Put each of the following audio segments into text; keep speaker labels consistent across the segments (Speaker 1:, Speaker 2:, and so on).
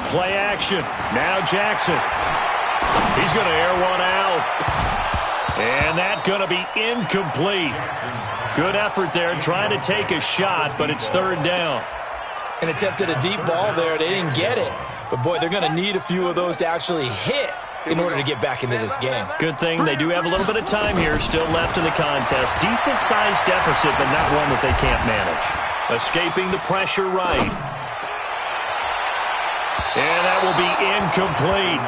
Speaker 1: play action. Now Jackson. He's going to air one out. And that's going to be incomplete. Good effort there trying to take a shot, but it's third down.
Speaker 2: And attempted a deep ball there. They didn't get it. But, boy, they're going to need a few of those to actually hit in order to get back into this game.
Speaker 1: Good thing they do have a little bit of time here still left in the contest. Decent-sized deficit, but not one that they can't manage. Escaping the pressure right. And that will be incomplete.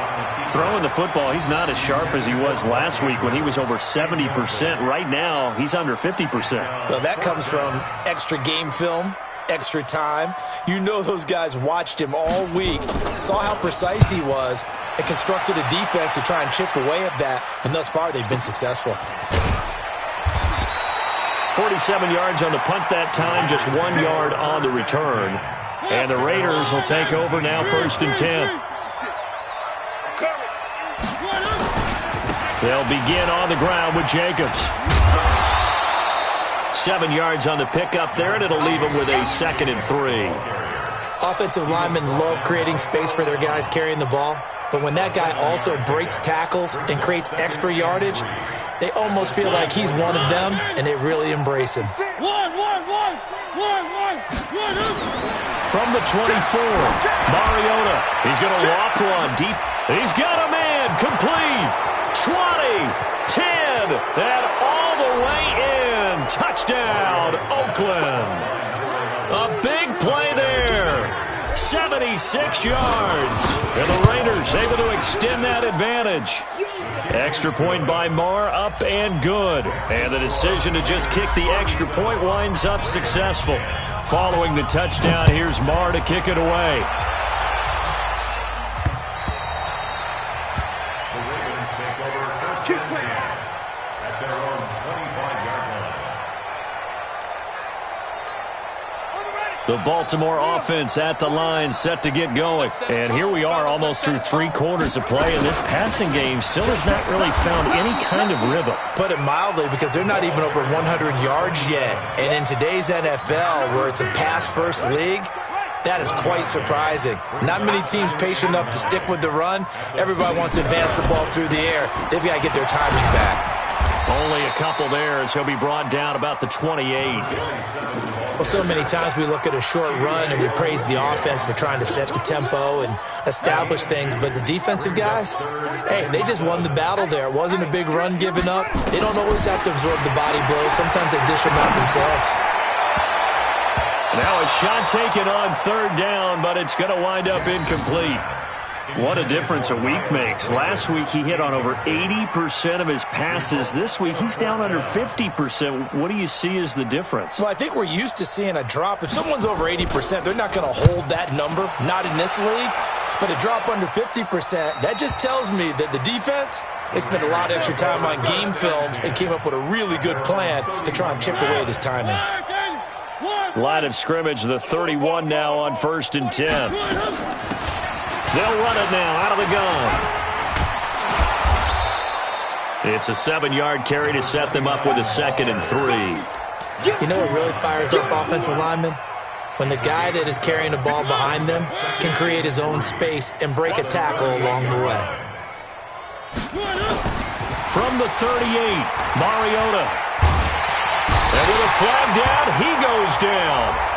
Speaker 1: Throwing the football, he's not as sharp as he was last week when he was over 70%. Right now, he's under 50%.
Speaker 2: Well, that comes from extra game film, extra time. You know those guys watched him all week, saw how precise he was, and constructed a defense to try and chip away at that. And thus far, they've been successful.
Speaker 1: 47 yards on the punt that time, just 1 yard on the return. And the Raiders will take over now, 1st and 10. They'll begin on the ground with Jacobs. 7 yards on the pickup there, and it'll leave them with a 2nd and 3.
Speaker 2: Offensive linemen love creating space for their guys carrying the ball. But when that guy also breaks tackles and creates extra yardage, they almost feel like he's one of them, and they really embrace him.
Speaker 1: From the 24, Mariota. He's going to loft one deep. He's got a man. Complete. 20, 10, and all the way in. Touchdown, Oakland. A big play there. 76 yards. And the Raiders able to extend that advantage. Extra point by Marr, up and good. And the decision to just kick the extra point winds up successful. Following the touchdown, here's Marr to kick it away. The Baltimore offense at the line, set to get going. And here we are almost through 3 quarters of play, and this passing game still has not really found any kind of rhythm.
Speaker 2: Put it mildly, because they're not even over 100 yards yet. And in today's NFL, where it's a pass-first league, that is quite surprising. Not many teams patient enough to stick with the run. Everybody wants to advance the ball through the air. They've got to get their timing back.
Speaker 1: Only a couple there as he'll be brought down about the 28.
Speaker 2: Well, so many times we look at a short run and we praise the offense for trying to set the tempo and establish things, but the defensive guys, hey, they just won the battle there. It wasn't a big run given up. They don't always have to absorb the body blows. Sometimes they dish them out themselves.
Speaker 1: Now a shot taken on 3rd down, but it's going to wind up incomplete. What a difference a week makes. Last week he hit on over 80% of his passes. This week he's down under 50%. What do you see as the difference?
Speaker 2: Well, I think we're used to seeing a drop. If someone's over 80%, they're not going to hold that number, not in this league. But a drop under 50%, that just tells me that the defense, they spent a lot of extra time on game films and came up with a really good plan to try and chip away at his timing.
Speaker 1: Line of scrimmage, the 31 now on 1st and 10. They'll run it now out of the gun. It's a 7-yard carry to set them up with a 2nd and 3.
Speaker 2: You know what really fires up offensive linemen? When the guy that is carrying the ball behind them can create his own space and break a tackle along the way.
Speaker 1: From the 38, Mariota. And with a flag down, he goes down.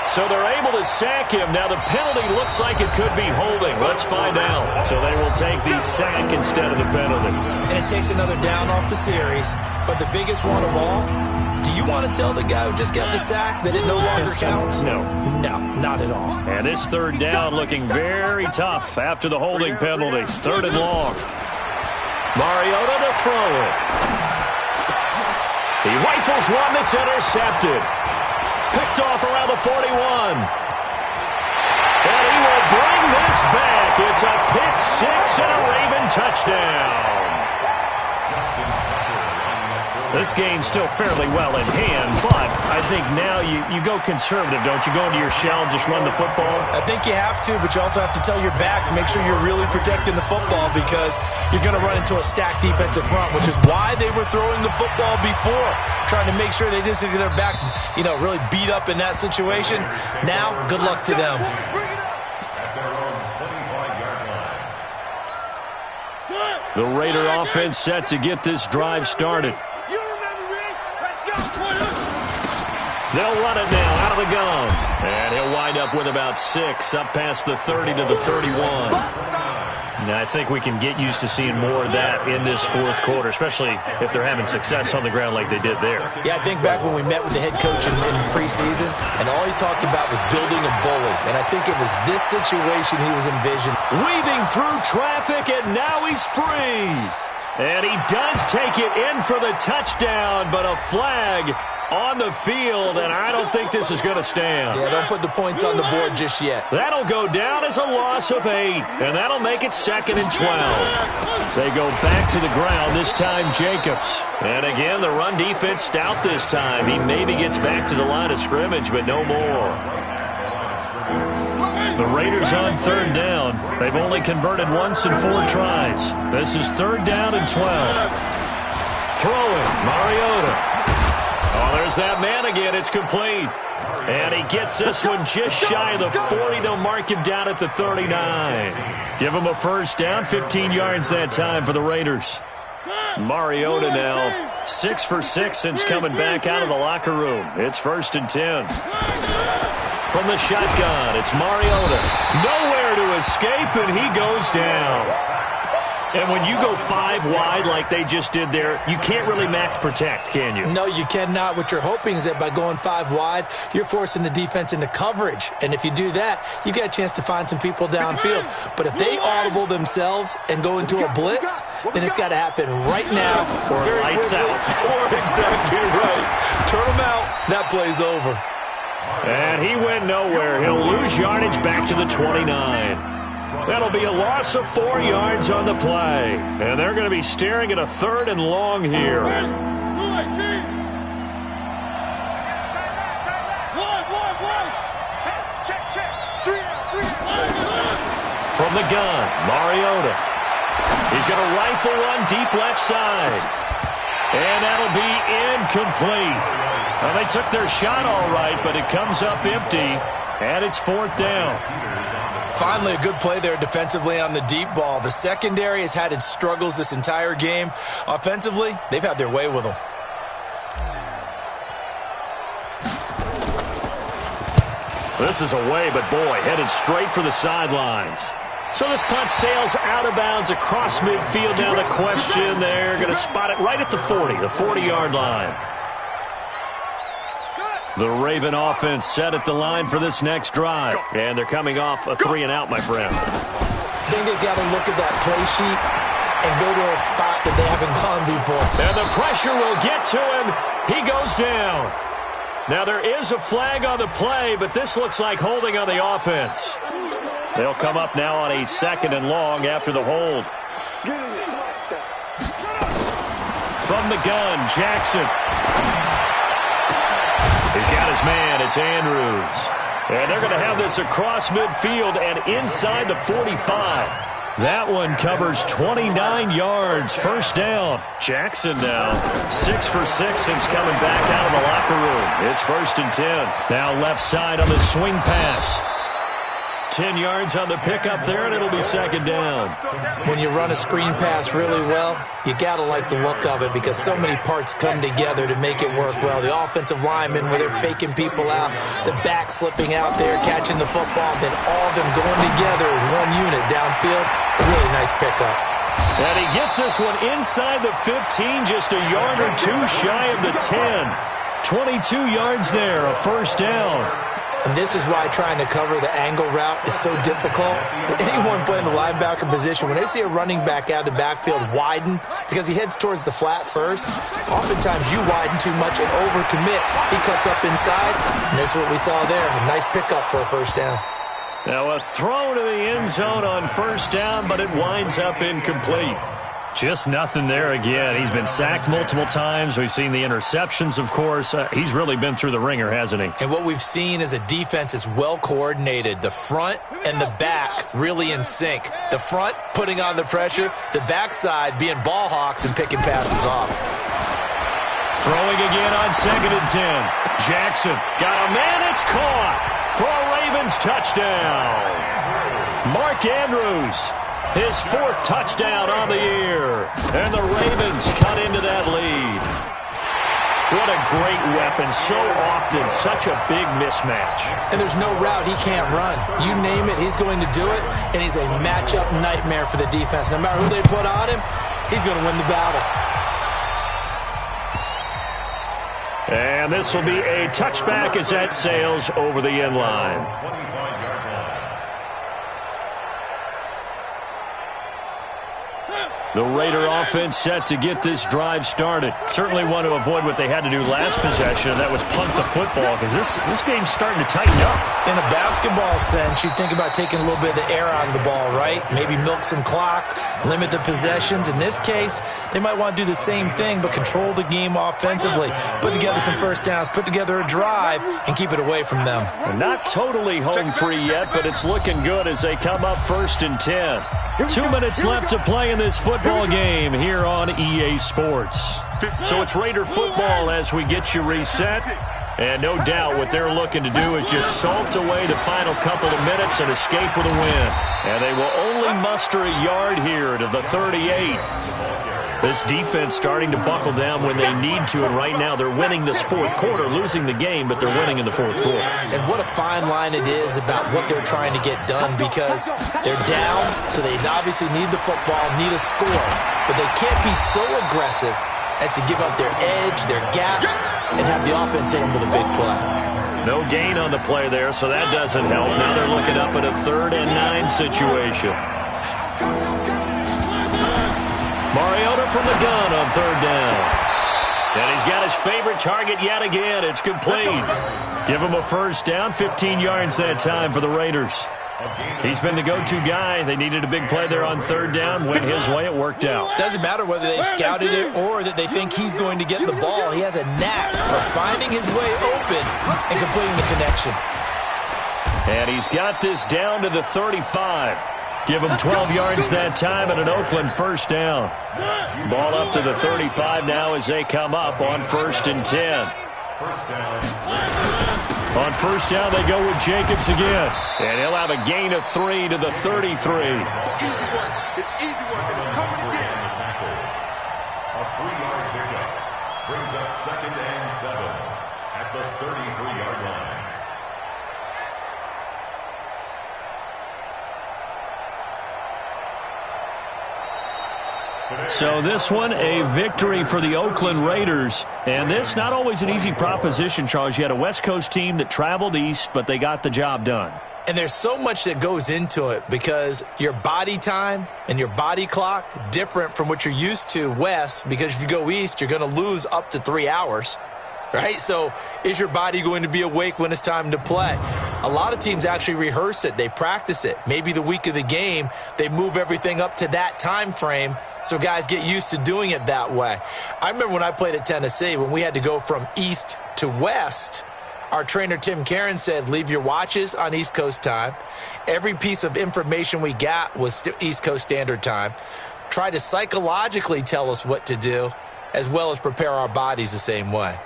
Speaker 1: So they're able to sack him. Now the penalty looks like it could be holding. Let's find out. So they will take the sack instead of the penalty.
Speaker 2: And it takes another down off the series. But the biggest one of all, do you want to tell the guy who just got the sack that it no longer counts?
Speaker 1: No.
Speaker 2: No, not at all.
Speaker 1: And this 3rd down looking very tough after the holding penalty. 3rd and long. Mariota to throw it. He rifles one that's intercepted. Picked off around the 41. And he will bring this back. It's a pick 6 and a Raven touchdown. This game's still fairly well in hand, but I think now you go conservative, don't you? Go into your shell and just run the football?
Speaker 2: I think you have to, but you also have to tell your backs, make sure you're really protecting the football because you're going to run into a stacked defensive front, which is why they were throwing the football before, trying to make sure they just get their backs, really beat up in that situation. Now, good luck to them.
Speaker 1: The Raider offense set to get this drive started. They'll run it now out of the gun. And he'll wind up with about 6 up past the 30 to the 31. Now, I think we can get used to seeing more of that in this fourth quarter, especially if they're having success on the ground like they did there.
Speaker 2: Yeah, I think back when we met with the head coach in preseason, and all he talked about was building a bully. And I think it was this situation he was envisioning.
Speaker 1: Weaving through traffic, and now he's free. And he does take it in for the touchdown, but a flag on the field, and I don't think this is going to stand.
Speaker 2: Yeah, don't put the points on the board just yet.
Speaker 1: That'll go down as a loss of 8, and that'll make it 2nd and 12. They go back to the ground, this time Jacobs. And again, the run defense stout this time. He maybe gets back to the line of scrimmage, but no more. The Raiders on 3rd down. They've only converted once in 4 tries. This is 3rd down and 12. Throwing, Mariota. Oh, there's that man again. It's complete. And he gets this one just shy of the 40. They'll mark him down at the 39. Give him a first down. 15 yards that time for the Raiders. Mariota now 6 for 6 since coming back out of the locker room. It's 1st and 10. From the shotgun, it's Mariota. Nowhere to escape, and he goes down. And when you go 5 wide like they just did there, you can't really max protect, can you?
Speaker 2: No, you cannot. What you're hoping is that by going 5 wide, you're forcing the defense into coverage. And if you do that, you get a chance to find some people downfield. But if they audible themselves and go into a blitz, then it's got to happen right now.
Speaker 1: Or lights out.
Speaker 2: Or exactly right. Turn them out. That play's over.
Speaker 1: And he went nowhere. He'll lose yardage back to the 29. That'll be a loss of 4 yards on the play. And they're going to be staring at a 3rd and long here. From the gun, Mariota. He's going to rifle one deep left side. And that'll be incomplete. Well, they took their shot all right, but it comes up empty. And it's 4th down.
Speaker 2: Finally, a good play there defensively on the deep ball. The secondary has had its struggles this entire game. Offensively, they've had their way with them.
Speaker 1: This is away, but boy, headed straight for the sidelines. So this punt sails out of bounds across midfield. Now the question, they're going to spot it right at the 40, the 40-yard line. The Raven offense set at the line for this next drive. And they're coming off a 3-and-out, my friend.
Speaker 2: I think they've got to look at that play sheet and go to a spot that they haven't gone before.
Speaker 1: And the pressure will get to him. He goes down. Now there is a flag on the play, but this looks like holding on the offense. They'll come up now on a 2nd and long after the hold. From the gun, Jackson. He's got his man. It's Andrews. And they're going to have this across midfield and inside the 45. That one covers 29 yards. First down. Jackson now 6 for 6 since coming back out of the locker room. It's 1st and 10. Now left side on the swing pass. 10 yards on the pickup there, and it'll be 2nd down.
Speaker 2: When you run a screen pass really well, you got to like the look of it because so many parts come together to make it work well. The offensive linemen, where they're faking people out, the back slipping out there, catching the football, then all of them going together as one unit downfield. A really nice pickup.
Speaker 1: And he gets this one inside the 15, just a yard or 2 shy of the 10. 22 yards there, a 1st down.
Speaker 2: And this is why trying to cover the angle route is so difficult. Anyone playing the linebacker position, when they see a running back out of the backfield widen, because he heads towards the flat first, oftentimes you widen too much and overcommit. He cuts up inside, and that's what we saw there. A nice pickup for a 1st down.
Speaker 1: Now a throw to the end zone on 1st down, but it winds up incomplete. Just nothing there again. He's been sacked multiple times. We've seen the interceptions, of course. He's really been through the ringer, hasn't he?
Speaker 2: And what we've seen is a defense that's well coordinated. The front and the back really in sync. The front putting on the pressure. The backside being ball hawks and picking passes off.
Speaker 1: Throwing again on 2nd and 10. Jackson got a man. It's caught for a Ravens touchdown. Mark Andrews. His 4th touchdown on the year. And the Ravens cut into that lead. What a great weapon. So often, such a big mismatch.
Speaker 2: And there's no route he can't run. You name it, he's going to do it, and he's a matchup nightmare for the defense. No matter who they put on him, he's going to win the battle.
Speaker 1: And this will be a touchback as that sails over the end line. The Raider offense set to get this drive started. Certainly want to avoid what they had to do last possession, and that was punt the football, because this game's starting to tighten up.
Speaker 2: In a basketball sense, you think about taking a little bit of the air out of the ball, right? Maybe milk some clock, limit the possessions. In this case, they might want to do the same thing, but control the game offensively. Put together some first downs, put together a drive, and keep it away from them.
Speaker 1: Not totally home free yet, but it's looking good as they come up 1st and 10. 2 minutes left to play in this football game here on EA Sports. So it's Raider football as we get you reset. And no doubt what they're looking to do is just salt away the final couple of minutes and escape with a win. And they will only muster a yard here to the 38. This defense starting to buckle down when they need to, and right now they're winning this 4th quarter, losing the game, but they're winning in the 4th quarter.
Speaker 2: And what a fine line it is about what they're trying to get done, because they're down, so they obviously need the football, need a score, but they can't be so aggressive as to give up their edge, their gaps, and have the offense hit them with a big play.
Speaker 1: No gain on the play there, so that doesn't help. Now they're looking up at a 3rd and 9 situation. Mariota from the gun on 3rd down. And he's got his favorite target yet again. It's complete. Give him a first down, 15 yards that time for the Raiders. He's been the go-to guy. They needed a big play there on 3rd down. Went his way. It worked out.
Speaker 2: Doesn't matter whether they scouted it or that they think he's going to get the ball. He has a knack for finding his way open and completing the connection.
Speaker 1: And he's got this down to the 35. Give him 12 yards that time and an Oakland first down. Ball up to the 35 now as they come up on 1st and 10. On 1st down, they go with Jacobs again. And he'll have a gain of 3 to the 33.
Speaker 3: It's easy work, and it's coming again. A 3-yard pickup brings up 2nd and 7 at the 33-yard line.
Speaker 1: So this one, a victory for the Oakland Raiders. And this, not always an easy proposition, Charles. You had a West Coast team that traveled east, but they got the job done.
Speaker 2: And there's so much that goes into it because your body time and your body clock different from what you're used to west, because if you go east, you're going to lose up to 3 hours. Right? So is your body going to be awake when it's time to play? A lot of teams actually rehearse it. They practice it. Maybe the week of the game, they move everything up to that time frame so guys get used to doing it that way. I remember when I played at Tennessee, when we had to go from east to west, our trainer Tim Karen said, leave your watches on East Coast time. Every piece of information we got was East Coast Standard Time. Try to psychologically tell us what to do, as well as prepare our bodies the same way.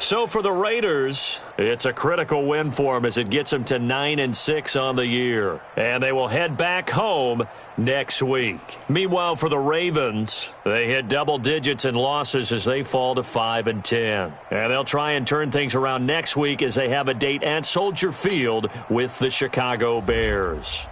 Speaker 1: So for the Raiders, it's a critical win for them as it gets them to 9-6 on the year. And they will head back home next week. Meanwhile, for the Ravens, they hit double digits in losses as they fall to 5-10. And they'll try and turn things around next week as they have a date at Soldier Field with the Chicago Bears.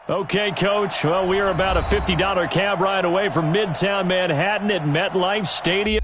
Speaker 1: Okay, Coach. Well, we are about a $50 cab ride away from Midtown Manhattan at MetLife Stadium.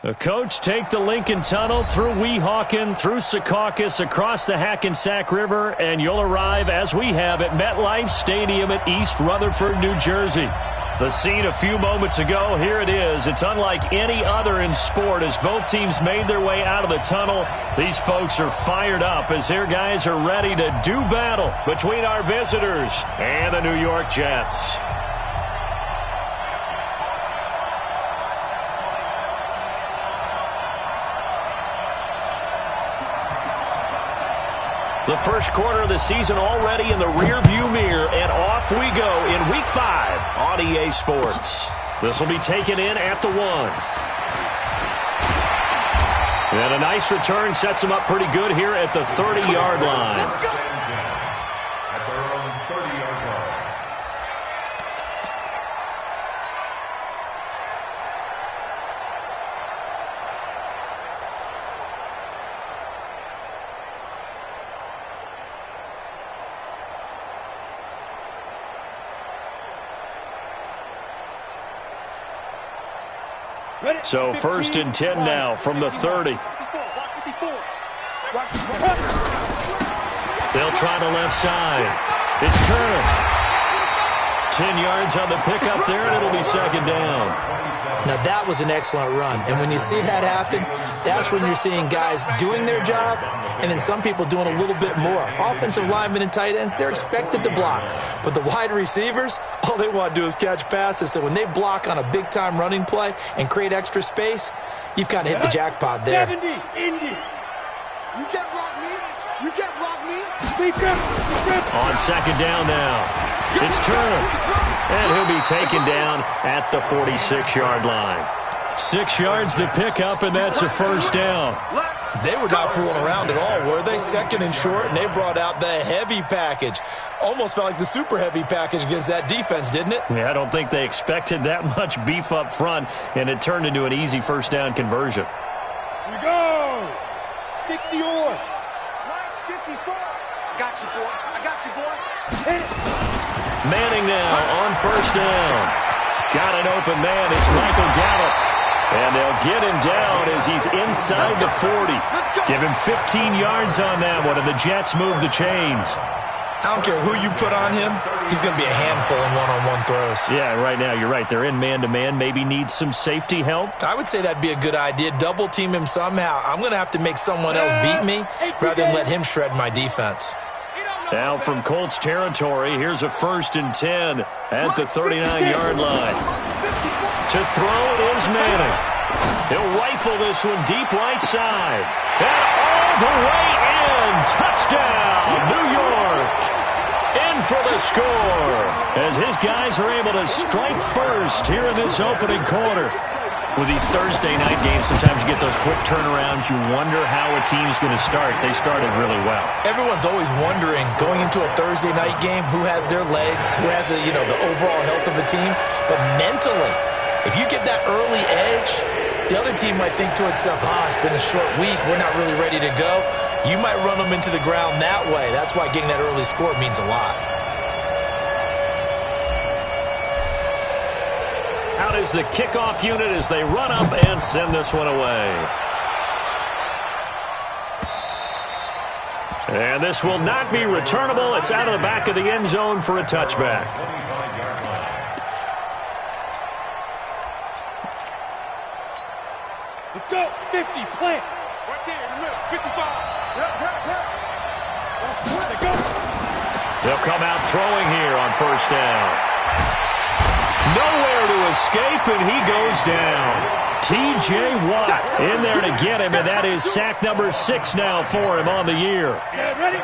Speaker 1: The coach take the Lincoln Tunnel through Weehawken, through Secaucus, across the Hackensack River, and you'll arrive, as we have, at MetLife Stadium at East Rutherford, New Jersey. The scene a few moments ago, here it is. It's unlike any other in sport as both teams made their way out of the tunnel. These folks are fired up as their guys are ready to do battle between our visitors and the New York Jets. The first quarter of the season already in the rearview mirror, and off we go in Week 5 on EA Sports. This will be taken in at the 1. And a nice return sets them up pretty good here at the 30-yard line.
Speaker 3: At their own 30-yard line.
Speaker 1: So 1st and 10 now from the 30. They'll try the left side. It's Turner. 10 yards on the pickup there, and it'll be 2nd down.
Speaker 2: Now, that was an excellent run. And when you see that happen, that's when you're seeing guys doing their job and then some people doing a little bit more. Offensive linemen and tight ends, they're expected to block. But the wide receivers, all they want to do is catch passes. So when they block on a big-time running play and create extra space, you've kind of hit the jackpot there.
Speaker 4: 70, Indy. You get rock me. You get rock me.
Speaker 1: On 2nd down now. It's Turner. And he'll be taken down at the 46-yard line. 6 yards to pick up, and that's a first down.
Speaker 2: They were not fooling around at all, were they? Second and short, and they brought out the heavy package. Almost felt like the super heavy package against that defense, didn't it?
Speaker 1: Yeah, I don't think they expected that much beef up front, and it turned into an easy first down conversion.
Speaker 4: Here we go. 60 or 54. I got you, boy. I got you, boy. Hit it.
Speaker 1: Manning now on first down. Got an open man. It's Michael Gallup. And they'll get him down as he's inside the 40. Give him 15 yards on that one, and the Jets move the chains.
Speaker 2: I don't care who you put on him. He's going to be a handful in one-on-one throws.
Speaker 1: Yeah, right now, you're right. They're in man-to-man. Maybe needs some safety help.
Speaker 2: I would say that'd be a good idea. Double team him somehow. I'm going to have to make someone else beat me rather than let him shred my defense.
Speaker 1: Now from Colts territory, here's a 1st and 10 at the 39-yard line. To throw is Manning. He'll rifle this one deep right side. And all the way in. Touchdown, New York. In for the score. As his guys are able to strike first here in this opening quarter. With these Thursday night games, sometimes you get those quick turnarounds. You wonder how a team's going to start. They started really well.
Speaker 2: Everyone's always wondering, going into a Thursday night game, who has their legs, who has the overall health of the team. But mentally, if you get that early edge, the other team might think to itself, it's been a short week. We're not really ready to go. You might run them into the ground that way. That's why getting that early score means a lot.
Speaker 1: Out is the kickoff unit as they run up and send this one away. And this will not be returnable. It's out of the back of the end zone for a touchback.
Speaker 4: Let's go. 50, plant. Right there in the middle. 55. Let's go.
Speaker 1: They'll come out throwing here on first down. Nowhere to escape, and he goes down. T.J. Watt in there to get him, and that is sack number 6 now for him on the year.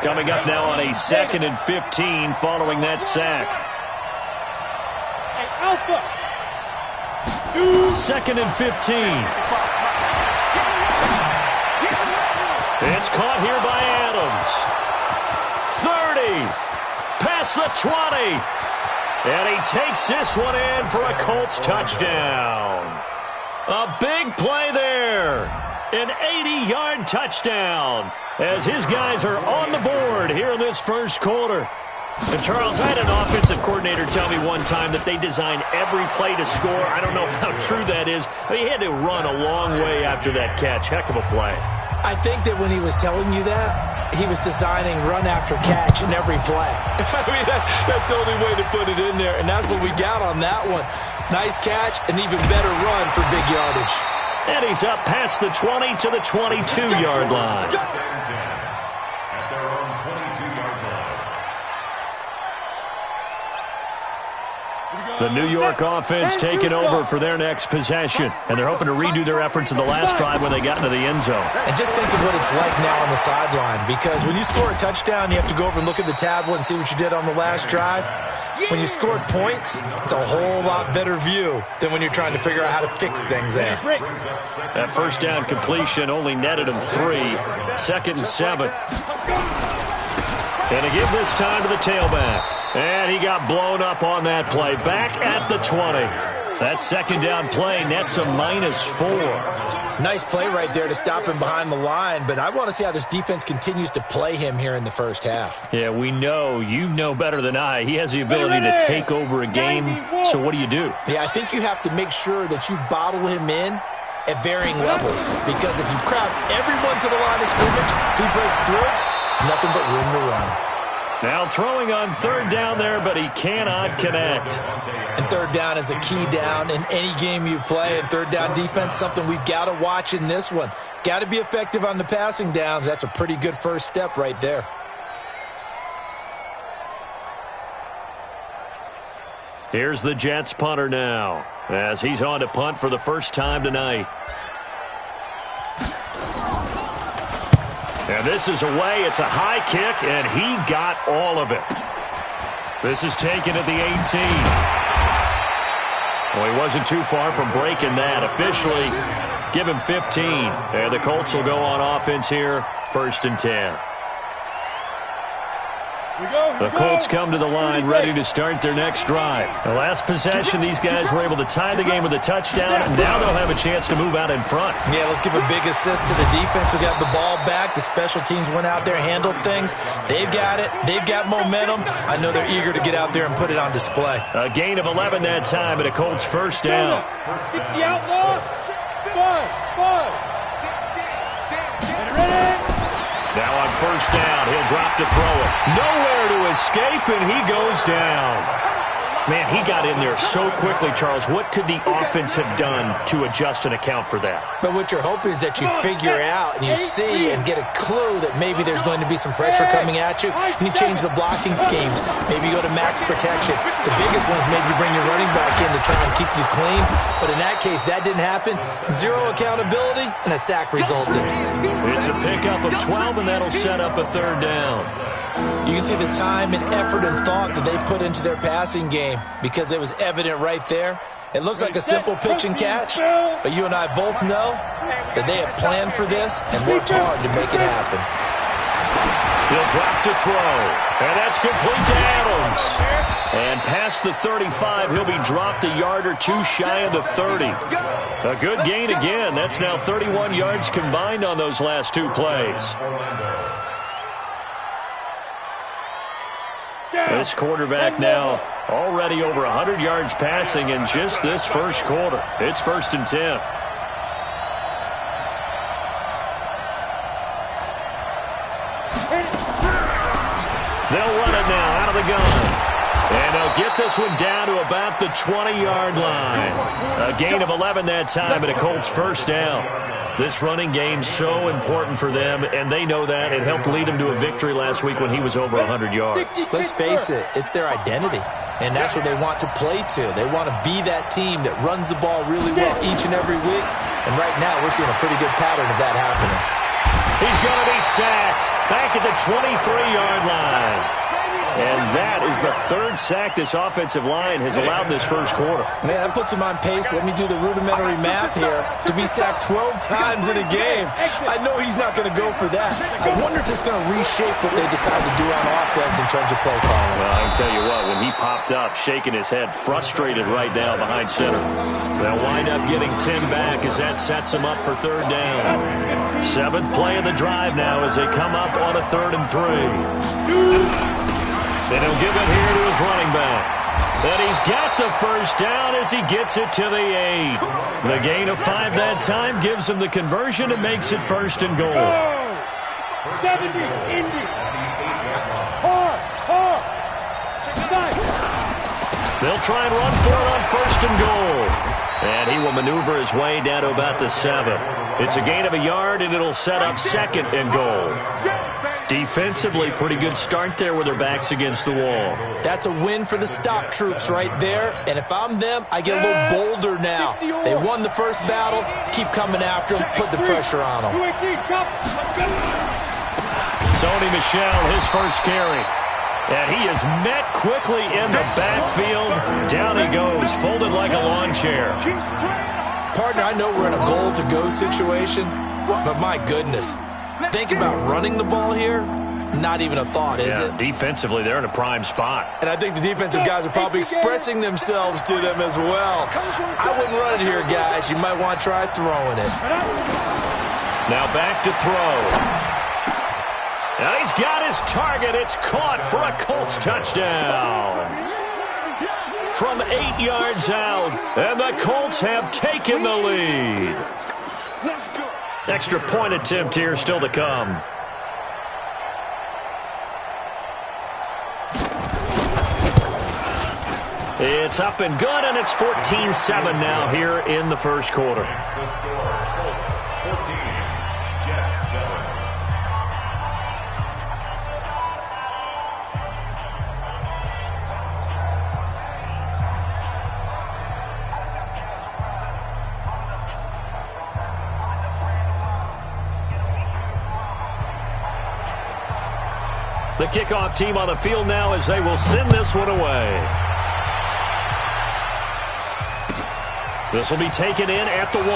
Speaker 1: Coming up now on a 2nd and 15 following that sack.
Speaker 4: Hey, Alpha.
Speaker 1: 2nd and 15. It's caught here by Adams. 30. Past the 20. And he takes this one in for a Colts touchdown. A big play there. An 80-yard touchdown as his guys are on the board here in this first quarter. And Charles, I had an offensive coordinator tell me one time that they design every play to score. I don't know how true that is. I mean, he had to run a long way after that catch. Heck of a play.
Speaker 2: I think that when he was telling you that, he was designing run after catch in every play. I mean, that's the only way to put it in there, and that's what we got on that one. Nice catch, an even better run for big yardage.
Speaker 1: And he's up past the 20 to the 22-yard line.
Speaker 3: At their own 22-yard line.
Speaker 1: The New York offense taking over for their next possession. And they're hoping to redo their efforts in the last drive when they got into the end zone.
Speaker 2: And just think of what it's like now on the sideline. Because when you score a touchdown, you have to go over and look at the tablet and see what you did on the last drive. When you scored points, it's a whole lot better view than when you're trying to figure out how to fix things there.
Speaker 1: That first down completion only netted him 3. 2nd and 7. And to give this time to the tailback. And he got blown up on that play. Back at the 20. That second down play nets a -4.
Speaker 2: Nice play right there to stop him behind the line, but I want to see how this defense continues to play him here in the first half.
Speaker 1: Yeah, we know. You know better than I. He has the ability to take over a game. So what do you do?
Speaker 2: Yeah, I think you have to make sure that you bottle him in at varying levels. Because if you crowd everyone to the line of scrimmage, if he breaks through, it's nothing but room to run.
Speaker 1: Now throwing on third down there, but he cannot connect.
Speaker 2: And third down is a key down in any game you play. And third down defense, something we've got to watch in this one. Got to be effective on the passing downs. That's a pretty good first step right there.
Speaker 1: Here's the Jets punter now, as he's on to punt for the first time tonight. And this is away. It's a high kick, and he got all of it. This is taken at the 18. Well, he wasn't too far from breaking that. Officially, give him 15. And the Colts will go on offense here, 1st and 10. The Colts come to the line ready to start their next drive. The last possession, these guys were able to tie the game with a touchdown, and now they'll have a chance to move out in front.
Speaker 2: Yeah, let's give a big assist to the defense who got the ball back. The special teams went out there, handled things. They've got it. They've got momentum. I know they're eager to get out there and put it on display.
Speaker 1: A gain of 11 that time, and a Colts 1st down.
Speaker 4: 60 outlaw. 5. And ready.
Speaker 1: Now on 1st down, he'll drop to throw it. Nowhere to escape, and he goes down. Man, he got in there so quickly, Charles. What could the offense have done to adjust and account for that?
Speaker 2: But what you're hoping is that you figure out and you see and get a clue that maybe there's going to be some pressure coming at you, and you change the blocking schemes. Maybe you go to max protection. The biggest one is maybe you bring your running back in to try and keep you clean. But in that case, that didn't happen. 0 accountability, and a sack resulted.
Speaker 1: It's a pickup of 12, and that'll set up a 3rd down.
Speaker 2: You can see the time and effort and thought that they put into their passing game because it was evident right there. It looks like a simple pitch and catch, but you and I both know that they have planned for this and worked hard to make it happen.
Speaker 1: He'll drop to throw, and that's complete to Adams. And past the 35, he'll be dropped a yard or two shy of the 30. A good gain again. That's now 31 yards combined on those last 2 plays. This quarterback now already over 100 yards passing in just this 1st quarter. It's 1st and 10. They'll run it now out of the gun. And they'll get this one down to about the 20-yard line. A gain of 11 that time, and a Colts 1st down. This running game's so important for them, and they know that. It helped lead them to a victory last week when he was over 100 yards.
Speaker 2: Let's face it, it's their identity, and that's what they want to play to. They want to be that team that runs the ball really well each and every week, and right now we're seeing a pretty good pattern of that happening.
Speaker 1: He's going to be sacked back at the 23-yard line. And that is the 3rd sack this offensive line has allowed this 1st quarter.
Speaker 2: Man, that puts him on pace. Let me do the rudimentary math here. To be sacked 12 times in a game, I know he's not going to go for that. I wonder if it's going to reshape what they decide to do on offense in terms of play calling.
Speaker 1: Well, I can tell you what, when he popped up, shaking his head, frustrated right now behind center. They'll wind up getting Tim back as that sets him up for 3rd down. 7th play of the drive now as they come up on a 3rd and 3. Then he'll give it here to his running back. And he's got the 1st down as he gets it to the 8. The gain of 5 that time gives him the conversion and makes it 1st and goal.
Speaker 4: 70, Indy. Hard.
Speaker 1: They'll try and run for it on 1st and goal. And he will maneuver his way down to about the 7. It's a gain of a yard, and it'll set up 2nd and goal. Defensively, pretty good start there with their backs against the wall.
Speaker 2: That's a win for the stop troops right there. And if I'm them, I get a little bolder now. They won the 1st battle. Keep coming after them. Put the pressure on them.
Speaker 1: Sony Michel, his 1st carry. And he is met quickly in the backfield. Down he goes, folded like a lawn chair.
Speaker 2: Partner, I know we're in a goal-to-go situation, but my goodness. Think about running the ball here. Not even a thought, is it?
Speaker 1: Defensively, they're in a prime spot.
Speaker 2: And I think the defensive guys are probably expressing themselves to them as well. I wouldn't run it here, guys. You might want to try throwing it.
Speaker 1: Now back to throw. And he's got his target. It's caught for a Colts touchdown. From 8 yards out, and the Colts have taken the lead. Extra point attempt here still to come. It's up and good, and it's 14-7 now here in the 1st quarter.
Speaker 3: The score, Colts 14, Jets 7.
Speaker 1: The kickoff team on the field now as they will send this one away. This will be taken in at the 1.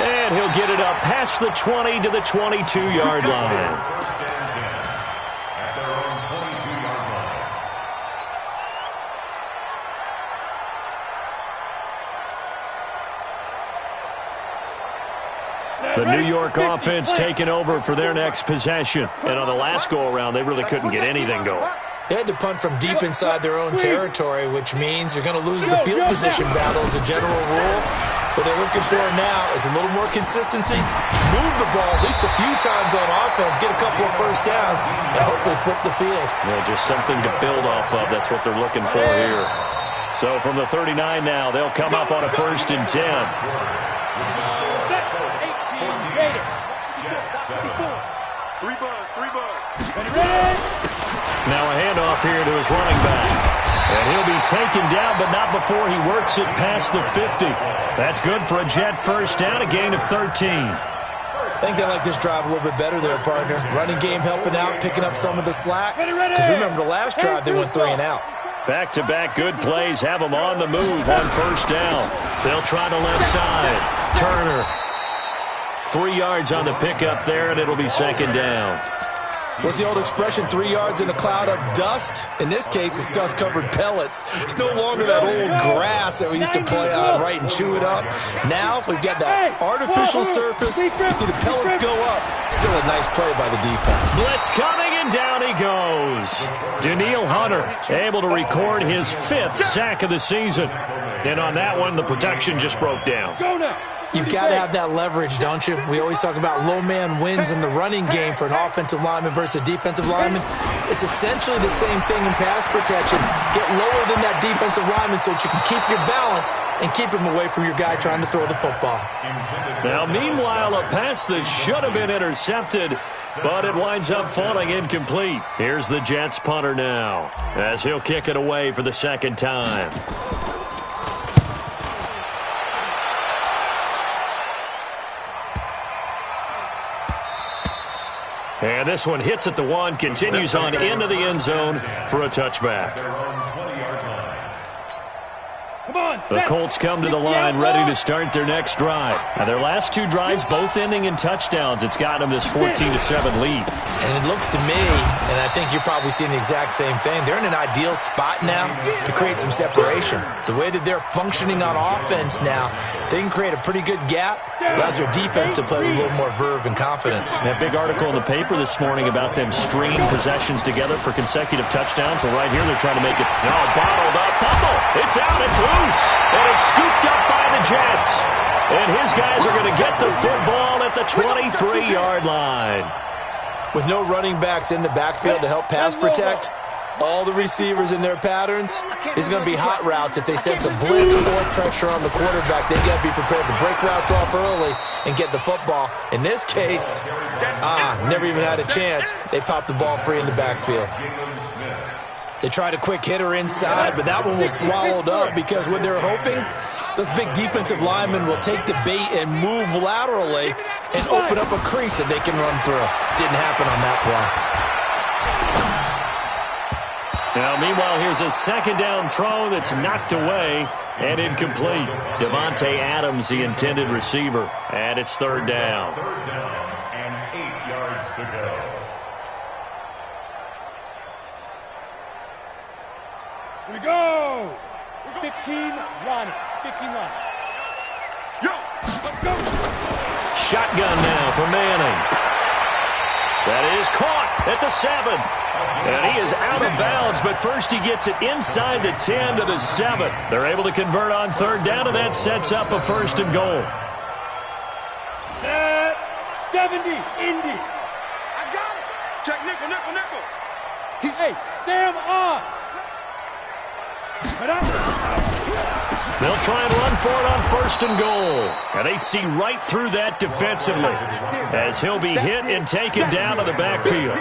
Speaker 1: And he'll get it up past the 20 to the 22-yard line. The New York offense taking over for their next possession. And on the last go-around, they really couldn't get anything going.
Speaker 2: They had to punt from deep inside their own territory, which means you're going to lose the field position battle as a general rule. What they're looking for now is a little more consistency, move the ball at least a few times on offense, get a couple of first downs, and hopefully flip the field.
Speaker 1: Yeah, just something to build off of. That's what they're looking for here. So from the 39 now, they'll come up on a 1st and 10. Now a handoff here to his running back. And he'll be taken down, but not before he works it past the 50. That's good for a Jet first down, a gain of 13.
Speaker 2: I think they like this drive a little bit better there, partner. Running game helping out, picking up some of the slack. Because remember, the last drive, they went 3 and out.
Speaker 1: Back-to-back good plays have them on the move on first down. They'll try the left side. Turner. 3 yards on the pickup there, and it'll be 2nd down.
Speaker 2: What's the old expression, 3 yards in a cloud of dust? In this case, it's dust-covered pellets. It's no longer that old grass that we used to play on, right, and chew it up. Now we've got that artificial surface. You see the pellets go up. Still a nice play by the defense.
Speaker 1: Blitz coming, and down he goes. Danielle Hunter able to record his 5th sack of the season. And on that one, the protection just broke down.
Speaker 4: Go now.
Speaker 2: You've got to have that leverage, don't you? We always talk about low man wins in the running game for an offensive lineman versus a defensive lineman. It's essentially the same thing in pass protection. Get lower than that defensive lineman so that you can keep your balance and keep him away from your guy trying to throw the football.
Speaker 1: Now, meanwhile, a pass that should have been intercepted, but it winds up falling incomplete. Here's the Jets punter now, as he'll kick it away for the 2nd time. And this one hits at the 1, continues on into the end zone for a touchback. The Colts come to the line ready to start their next drive. Now, their last 2 drives, both ending in touchdowns. It's got them this 14-7 lead.
Speaker 2: And it looks to me, and I think you're probably seeing the exact same thing, they're in an ideal spot now to create some separation. The way that they're functioning on offense now, they can create a pretty good gap. Allows their defense to play with a little more verve and confidence.
Speaker 1: That big article in the paper this morning about them stringing possessions together for consecutive touchdowns. Well, right here they're trying to make it. Oh, bottled up. Fumble. It's out. It's loose. And it's scooped up by the Jets. And his guys are going to get the football at the 23-yard line.
Speaker 2: With no running backs in the backfield to help pass protect, all the receivers in their patterns, it's going to be hot routes. If they sense a blitz or pressure on the quarterback, they got to be prepared to break routes off early and get the football. In this case, never even had a chance. They popped the ball free in the backfield. They tried a quick hitter inside, but that one was swallowed up because what they're hoping, those big defensive linemen will take the bait and move laterally and open up a crease that they can run through. Didn't happen on that play.
Speaker 1: Now, meanwhile, here's a 2nd down throw that's knocked away and incomplete. Devontae Adams, the intended receiver, and it's 3rd down.
Speaker 3: 3rd down and 8 yards to go.
Speaker 4: Here we go. 15 line. 15 line. Yo, let's go.
Speaker 1: Shotgun now for Manning. That is caught at the 7. And he is out of bounds, but first he gets it inside the 10 to the 7. They're able to convert on 3rd down, and that sets up a 1st and goal.
Speaker 4: Set 70, Indy. I got it. Check nickel, nickel, nickel. He's Sam on.
Speaker 1: They'll try and run for it on 1st and goal. And they see right through that defensively as he'll be hit and taken down to the backfield.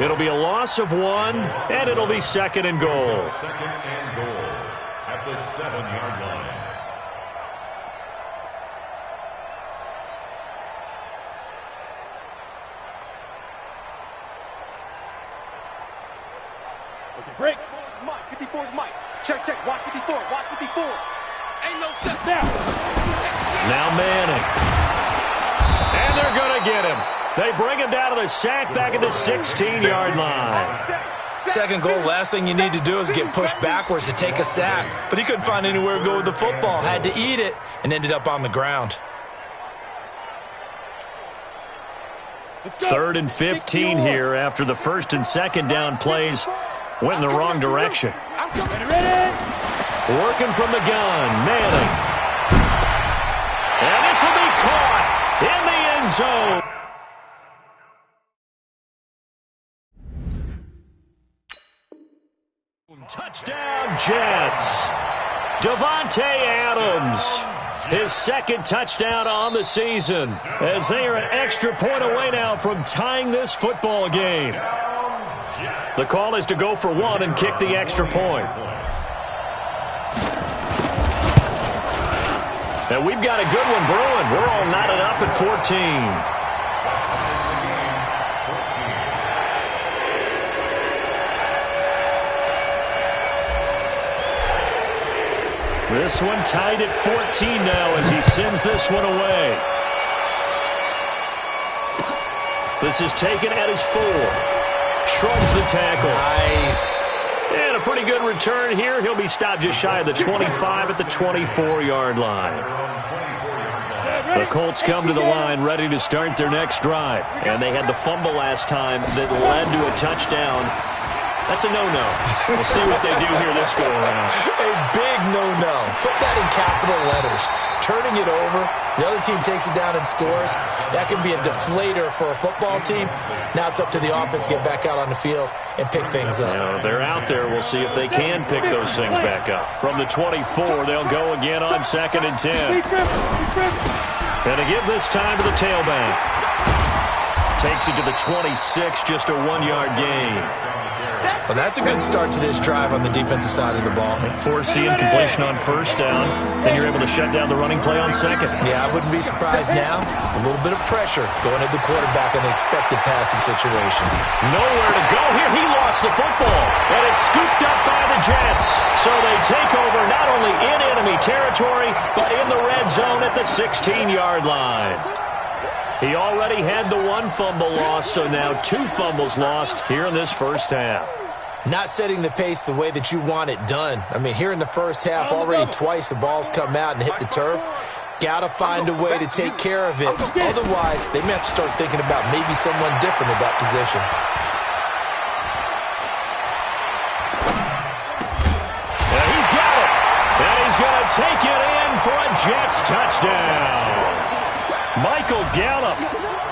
Speaker 1: It'll be a loss of 1, and it'll be 2nd and goal.
Speaker 3: 2nd and goal at the 7-yard line.
Speaker 4: Okay, break. Mike, 54 is Mike. Check, check. Watch 54. Watch 54.
Speaker 1: Now Manning. And they're going to get him. They bring him down to the sack back at the 16-yard line.
Speaker 2: Second goal, last thing you need to do is get pushed backwards to take a sack. But he couldn't find anywhere to go with the football. Had to eat it and ended up on the ground.
Speaker 1: 3rd and 15 here after the first and second down plays went in the wrong direction. Working from the gun, Manning. And this will be caught in the end zone. Touchdown, Jets. Davante Adams, his second touchdown on the season, as they are an extra point away now from tying this football game. The call is to go for one and kick the extra point. And we've got a good one brewing. We're all knotted up at 14. This one tied at 14 now as he sends this one away. This is taken at his 4. Shrugs the tackle.
Speaker 2: Nice.
Speaker 1: And a pretty good return here. He'll be stopped just shy of the 25 at the 24-yard line. The Colts come to the line ready to start their next drive. And they had the fumble last time that led to a touchdown. That's a no-no. We'll see what they do here this go-around.
Speaker 2: A big no-no. Put that in capital letters. Turning it over, the other team takes it down and scores. That can be a deflator for a football team. Now it's up to the offense to get back out on the field and pick things up.
Speaker 1: Now, they're out there. We'll see if they can pick those things back up. From the 24, they'll go again on 2nd and 10. And to give this time to the tailback. Takes it to the 26, just a 1-yard gain.
Speaker 2: Well, that's a good start to this drive on the defensive side of the ball.
Speaker 1: Forcing completion on first down, and you're able to shut down the running play on second.
Speaker 2: Yeah, I wouldn't be surprised now. A little bit of pressure going at the quarterback in an expected passing situation.
Speaker 1: Nowhere to go here. He lost the football, and it's scooped up by the Jets. So they take over not only in enemy territory, but in the red zone at the 16-yard line. He already had the 1 fumble loss, so now 2 fumbles lost here in this first half.
Speaker 2: Not setting the pace the way that you want it done. I mean, here in the first half, already twice the ball's come out and hit the turf. Got to find a way to take care of it. Otherwise, they may have to start thinking about maybe someone different at that position.
Speaker 1: And he's got it. And he's going to take it in for a Jets touchdown. Michael Gallup,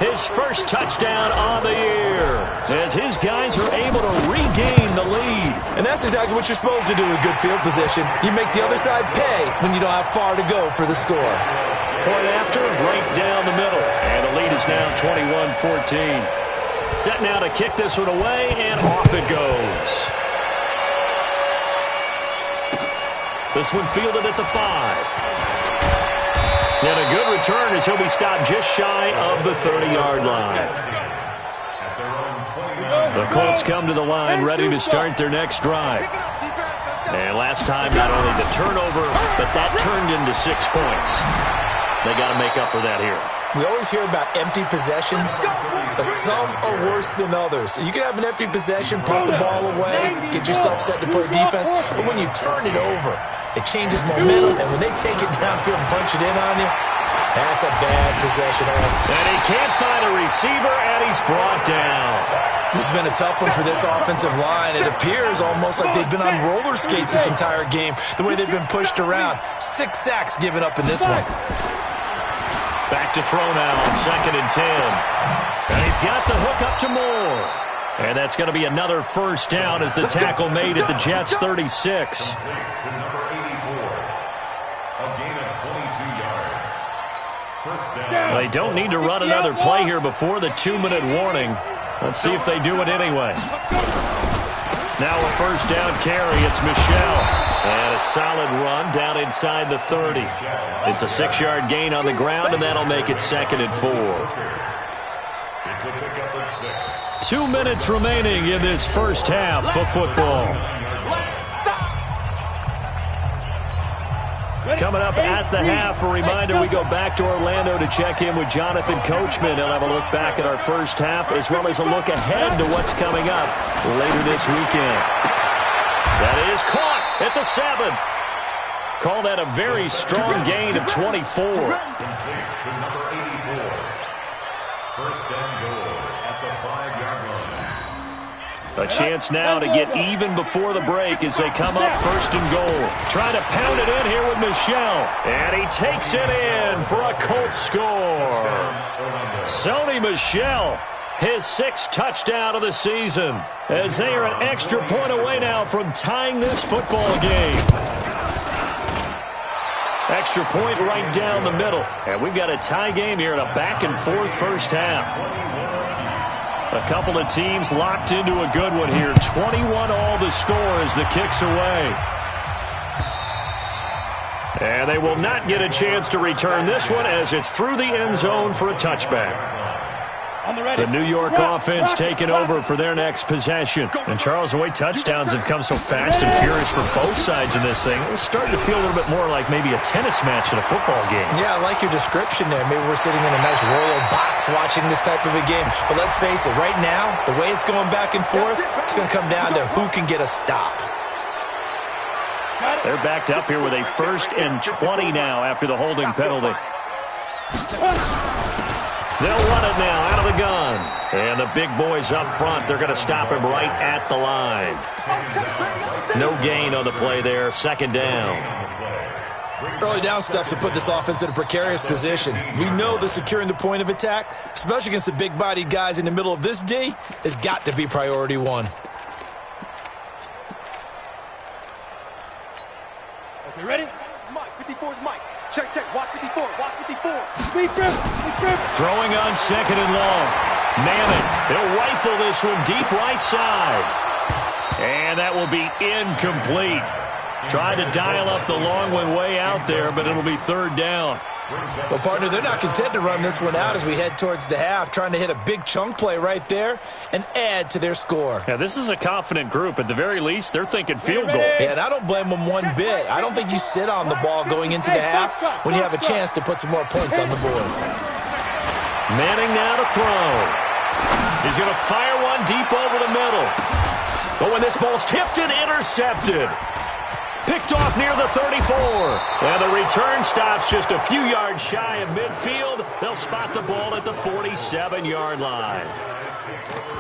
Speaker 1: his first touchdown on the year, as his guys are able to regain the lead.
Speaker 2: And that's exactly what you're supposed to do with good field position. You make the other side pay when you don't have far to go for the score.
Speaker 1: Point after, right down the middle. And the lead is now 21-14. Set now to kick this one away, and off it goes. This one fielded at the 5. And a good return as he'll be stopped just shy of the 30-yard line. The Colts come to the line ready to start their next drive. And last time, not only the turnover, but that turned into 6 points. They got to make up for that here.
Speaker 2: We always hear about empty possessions, but some are worse than others. You can have an empty possession, punt the ball away, get yourself set to play defense, but when you turn it over, it changes momentum, and when they take it downfield and punch it in on you, that's a bad possession.
Speaker 1: And he can't find a receiver, and he's brought down.
Speaker 2: This has been a tough one for this offensive line. It appears almost like they've been on roller skates this entire game, the way they've been pushed around. 6 sacks given up in this one.
Speaker 1: Back to throw now on 2nd and 10. And he's got the hook up to Moore. And that's going to be another first down as the tackle made at the Jets' 36. They don't need to run another play here before the 2-minute warning. Let's see if they do it anyway. Now a first down carry. It's Michelle. And a solid run down inside the 30. It's a 6-yard gain on the ground, and that'll make it 2nd and 4. 2 minutes remaining in this first half of football. Coming up at the half, a reminder we go back to Orlando to check in with Jonathan Coachman. He'll have a look back at our first half as well as a look ahead to what's coming up later this weekend. That is caught at the 7. Call that a very strong gain of 24.
Speaker 3: To number 84. First and goal at the 5-yard line.
Speaker 1: A chance now to get even before the break as they come up first and goal. Trying to pound it in here with Michel. And he takes it in for a Colts score. Sony Michel, his 6th touchdown of the season, as they are an extra point away now from tying this football game. Extra point right down the middle. And we've got a tie game here in a back-and-forth first half. A couple of teams locked into a good one here. 21 all the score as the kick's away. And they will not get a chance to return this one as it's through the end zone for a touchback. The New York offense taking over for their next possession. And Charles, the way touchdowns have come so fast and furious for both sides in this thing, it's starting to feel a little bit more like maybe a tennis match in a football game. Yeah, I like your description there. Maybe we're sitting in a nice royal box watching this type of a game. But let's face it, right now, the way it's going back and forth, it's going to come down to who can get a stop. They're backed up here with a 1st and 20 now after the holding penalty. They'll run it now out of the gun. And the big boys up front, they're going to stop him right at the line. No gain on the play there. 2nd down.
Speaker 2: Early down stuff to put this offense in a precarious position. We know that securing the point of attack, especially against the big-bodied guys in the middle of this D, has got to be priority 1.
Speaker 4: Okay, ready? Mike, 54 is Mike. Check, check. Watch 54. Watch 54. Speed grip. Speed grip.
Speaker 1: Throwing on 2nd and long. Mammon, he'll rifle this one deep right side. And that will be incomplete. Tried to dial up the long one way out there, but it'll be 3rd down.
Speaker 2: Well, partner, they're not content to run this one out as we head towards the half, trying to hit a big chunk play right there and add to their score.
Speaker 1: Yeah, this is a confident group. At the very least, they're thinking field goal.
Speaker 2: Yeah, and I don't blame them one bit. I don't think you sit on the ball going into the half when you have a chance to put some more points on the board.
Speaker 1: Manning now to throw. He's going to fire one deep over the middle. But when this ball's tipped and intercepted. Picked off near the 34. And the return stops just a few yards shy of midfield. They'll spot the ball at the 47-yard line.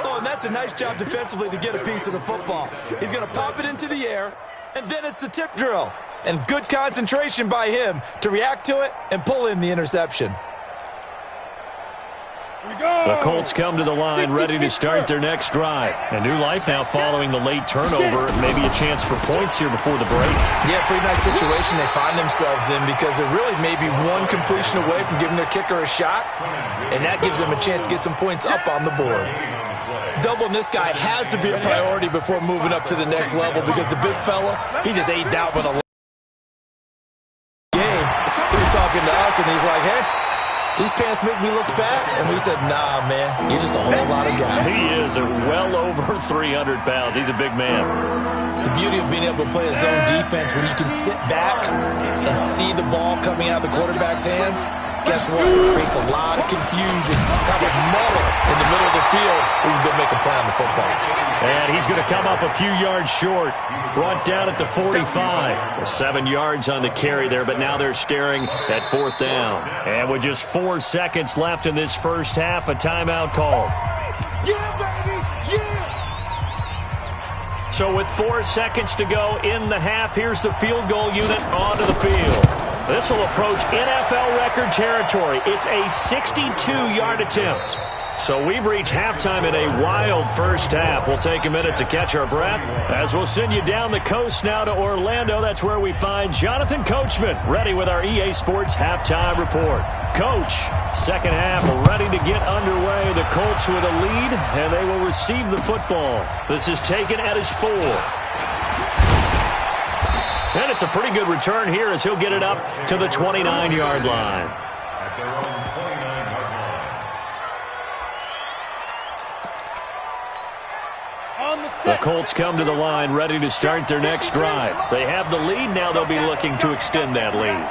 Speaker 2: Oh, and that's a nice job defensively to get a piece of the football. He's going to pop it into the air, and then it's the tip drill. And good concentration by him to react to it and pull in the interception.
Speaker 1: The Colts come to the line ready to start their next drive. A new life now following the late turnover. Maybe a chance for points here before the break.
Speaker 2: Yeah, pretty nice situation they find themselves in because they're really maybe one completion away from giving their kicker a shot. And that gives them a chance to get some points up on the board. Doubling this guy has to be a priority before moving up to the next level because the big fella, he just ate that one a lot. He was talking to us and he's like, hey, these pants make me look fat. And we said, nah, man, you're just a whole lot of guy.
Speaker 1: He is well over 300 pounds. He's a big man.
Speaker 2: The beauty of being able to play a zone defense when you can sit back and see the ball coming out of the quarterback's hands, guess what? It creates a lot of confusion, kind of muddle in the middle of the field where you can go make a play on the football.
Speaker 1: And he's going to come up a few yards short. Brought down at the 45. 7 yards on the carry there, but now they're staring at 4th down. And with just 4 seconds left in this first half, a timeout call.
Speaker 4: Yeah, baby! Yeah!
Speaker 1: So with 4 seconds to go in the half, here's the field goal unit onto the field. This will approach NFL record territory. It's a 62-yard attempt. So we've reached halftime in a wild first half. We'll take a minute to catch our breath as we'll send you down the coast now to Orlando. That's where we find Jonathan Coachman ready with our EA Sports halftime report. Coach, second half ready to get underway. The Colts with a lead, and they will receive the football. This is taken at his 4. And it's a pretty good return here as he'll get it up to the 29-yard line.
Speaker 3: At their own 29-yard line.
Speaker 4: On the
Speaker 1: The Colts come to the line ready to start their next drive. They have the lead. Now they'll be looking to extend that lead.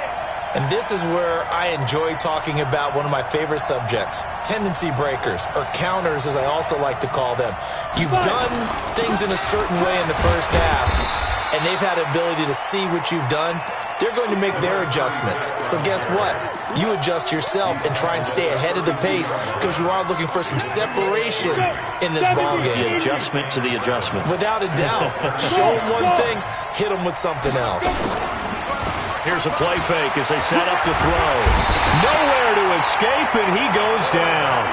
Speaker 2: And this is where I enjoy talking about one of my favorite subjects, tendency breakers, or counters as I also like to call them. You've done things in a certain way in the first half, and they've had the ability to see what you've done. They're going to make their adjustments. So guess what? You adjust yourself and try and stay ahead of the pace because you are looking for some separation in this ballgame.
Speaker 1: The adjustment to the adjustment.
Speaker 2: Without a doubt. Show them one thing, hit them with something else.
Speaker 1: Here's a play fake as they set up to throw. Nowhere to escape, and he goes down.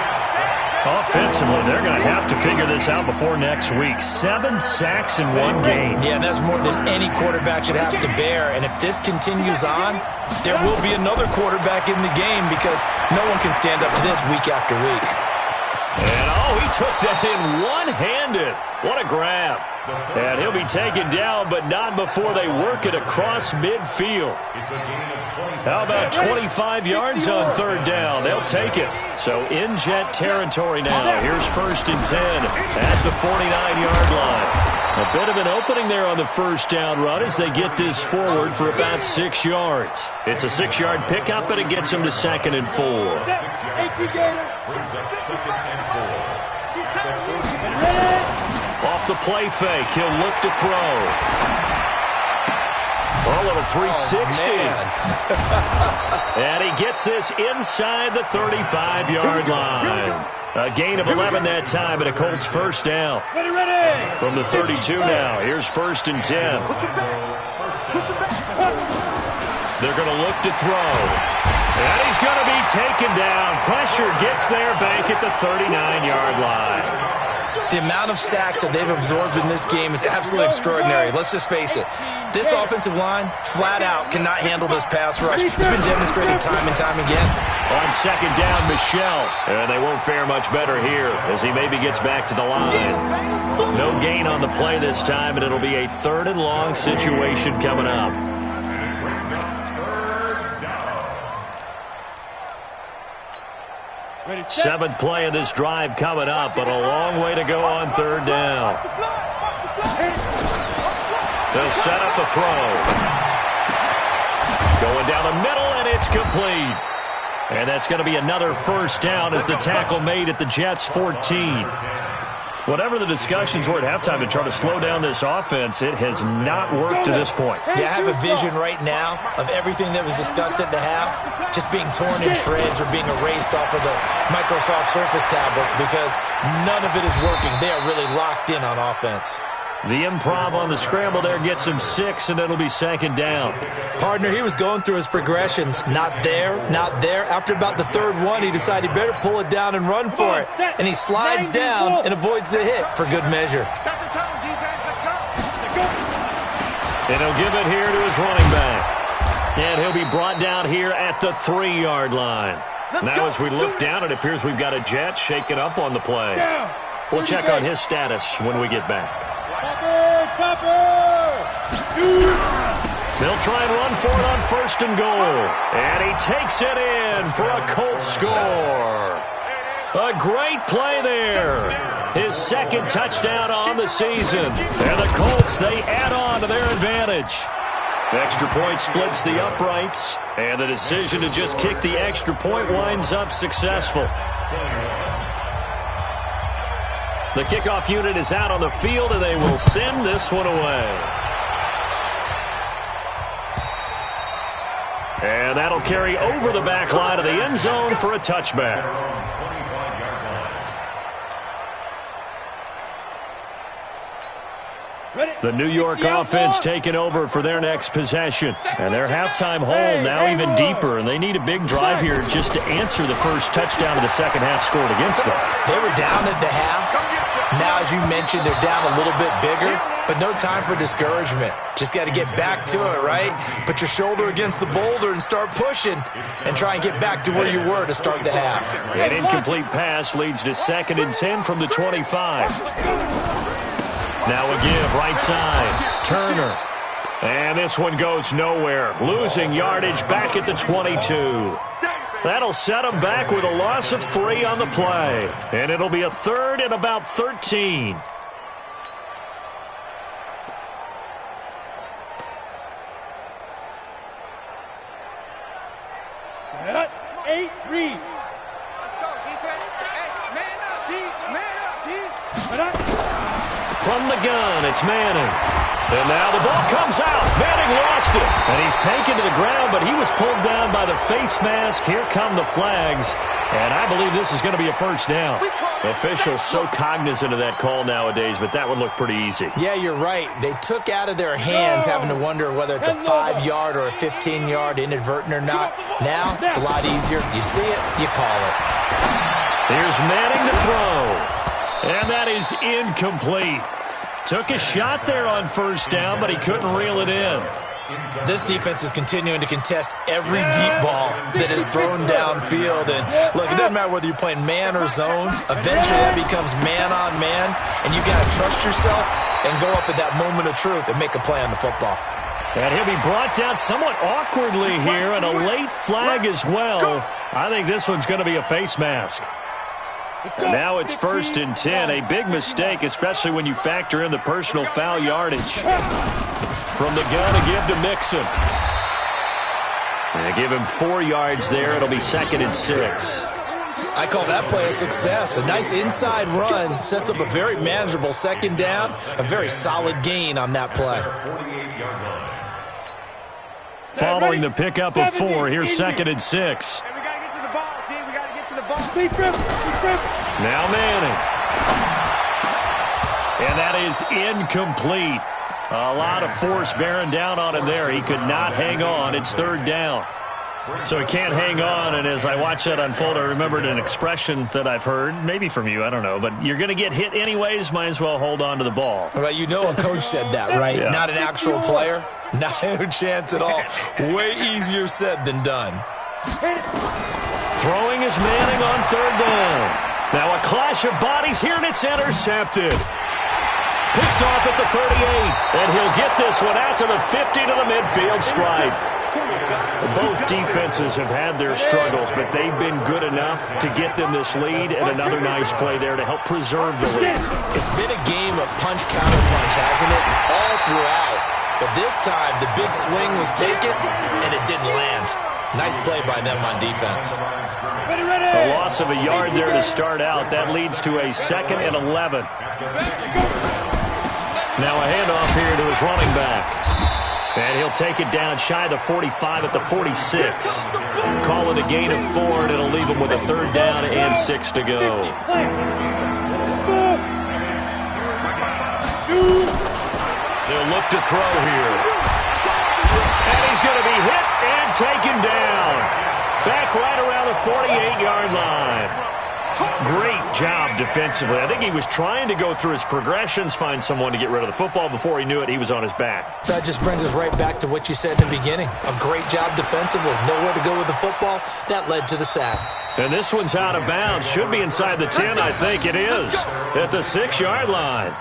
Speaker 1: Offensively, they're going to have to figure this out before next week. 7 sacks in one game.
Speaker 2: Yeah, and that's more than any quarterback should have to bear. And if this continues on, there will be another quarterback in the game because no one can stand up to this week after week.
Speaker 1: And, he took that in one-handed. What a grab. And he'll be taken down, but not before they work it across midfield. How about 25 yards on third down? They'll take it. So in Jet territory now. Here's 1st and 10 at the 49-yard line. A bit of an opening there on the first down run as they get this forward for about 6 yards. It's a 6-yard pickup, and it gets them to 2nd and 4. Off the play fake, he'll look to throw. A little 360. And he gets this inside the 35-yard line. A gain of 11 that time, and a Colts first down. From the 32 now, here's 1st and 10. They're going to look to throw. And he's going to be taken down. Pressure gets there back at the 39-yard line.
Speaker 2: The amount of sacks that they've absorbed in this game is absolutely extraordinary. Let's just face it. This offensive line, flat out, cannot handle this pass rush. It's been demonstrated time and time again.
Speaker 1: On 2nd down, Michelle. And they won't fare much better here as he maybe gets back to the line. No gain on the play this time, and it'll be a 3rd and long situation coming up. Seventh play of this drive coming up, but a long way to go on 3rd down. They'll set up a throw. Going down the middle, and it's complete. And that's going to be another first down as the tackle made at the Jets' 14. Whatever the discussions were at halftime to try to slow down this offense, it has not worked to this point.
Speaker 2: Yeah, I have a vision right now of everything that was discussed at the half just being torn in shreds or being erased off of the Microsoft Surface tablets because none of it is working. They are really locked in on offense.
Speaker 1: The improv on the scramble there gets him 6, and it'll be 2nd down.
Speaker 2: Partner, he was going through his progressions. Not there, not there. After about the 3rd one, he decided he better pull it down and run for it. And he slides down and avoids the hit for good measure.
Speaker 1: And he'll give it here to his running back. And he'll be brought down here at the 3-yard line. Now as we look down, it appears we've got a Jet shaken up on the play. We'll check on his status when we get back. They'll try and run for it on 1st and goal. And he takes it in for a Colts score. A great play there. His 2nd touchdown on the season. And the Colts, they add on to their advantage. Extra point splits the uprights. And the decision to just kick the extra point winds up successful. The kickoff unit is out on the field, and they will send this one away. And that'll carry over the back line of the end zone for a touchback. The New York offense taking over for their next possession. And their halftime hole now even deeper, and they need a big drive here just to answer the first touchdown of the second half scored against them.
Speaker 2: They were down at the half. Now, as you mentioned, they're down a little bit bigger, but no time for discouragement. Just got to get back to it, right? Put your shoulder against the boulder and start pushing and try and get back to where you were to start the half.
Speaker 1: An incomplete pass leads to 2nd and 10 from the 25. Now a give, right side, Turner. And this one goes nowhere. Losing yardage back at the 22. That'll set them back with a loss of 3 on the play. And it'll be a 3rd and about 13.
Speaker 4: Read. Let's go, defense. Hey, man up, D. Man up, D.
Speaker 1: From the gun, it's Manning. And now the ball comes out. Manning lost it. And he's taken to the ground, but he was pulled down by the face mask. Here come the flags. And I believe this is going to be a first down. Officials so cognizant of that call nowadays, but that would look pretty easy.
Speaker 2: Yeah, you're right. They took out of their hands having to wonder whether it's a 5-yard or a 15-yard inadvertent or not. Now, it's a lot easier. You see it, you call it.
Speaker 1: Here's Manning to throw. And that is incomplete. Took a shot there on first down, but he couldn't reel it in.
Speaker 2: This defense is continuing to contest every deep ball that is thrown downfield. And, look, it doesn't matter whether you're playing man or zone. Eventually, that becomes man-on-man, and you got to trust yourself and go up at that moment of truth and make a play on the football.
Speaker 1: And he'll be brought down somewhat awkwardly here, and a late flag as well. I think this one's going to be a face mask. And now it's 1st and 10. A big mistake, especially when you factor in the personal foul yardage. From the gun to give to Mixon. And give him 4 yards there. It'll be 2nd and 6.
Speaker 2: I call that play a success. A nice inside run sets up a very manageable 2nd down. A very solid gain on that play.
Speaker 1: Following the pickup of 4, here's 2nd and 6.
Speaker 4: Hey, we got to get to the ball, D. We got to get to the ball.
Speaker 1: Now Manning. And that is incomplete. A lot of force bearing down on him there. He could not hang on. It's 3rd down. So he can't hang on, and as I watch that unfold, I remembered an expression that I've heard, maybe from you, I don't know, but you're going to get hit anyways, might as well hold on to the ball.
Speaker 2: Well, you know a coach said that, right?
Speaker 1: Yeah.
Speaker 2: Not an actual player. No chance at all. Way easier said than done.
Speaker 1: Throwing is Manning on 3rd down. Now a clash of bodies here, and it's intercepted. Picked off at the 38, and he'll get this one out to the 50 to the midfield stripe. Both defenses have had their struggles, but they've been good enough to get them this lead, and another nice play there to help preserve the lead.
Speaker 2: It's been a game of punch-counter-punch, hasn't it? All throughout. But this time, the big swing was taken, and it didn't land. Nice play by them on defense.
Speaker 1: A loss of a yard there to start out. That leads to a 2nd and 11. Now a handoff here to his running back. And he'll take it down shy of the 45 at the 46. Call it a gain of 4, and it'll leave him with a 3rd down and 6 to go. They'll look to throw here. And he's going to be hit and taken down. Back right around the 48-yard line. Great job defensively. I think he was trying to go through his progressions, find someone to get rid of the football. Before he knew it, he was on his back.
Speaker 2: So that just brings us right back to what you said in the beginning. A great job defensively. Nowhere to go with the football. That led to the sack.
Speaker 1: And this one's out of bounds. Should be inside the 10, I think it is. At the 6-yard line.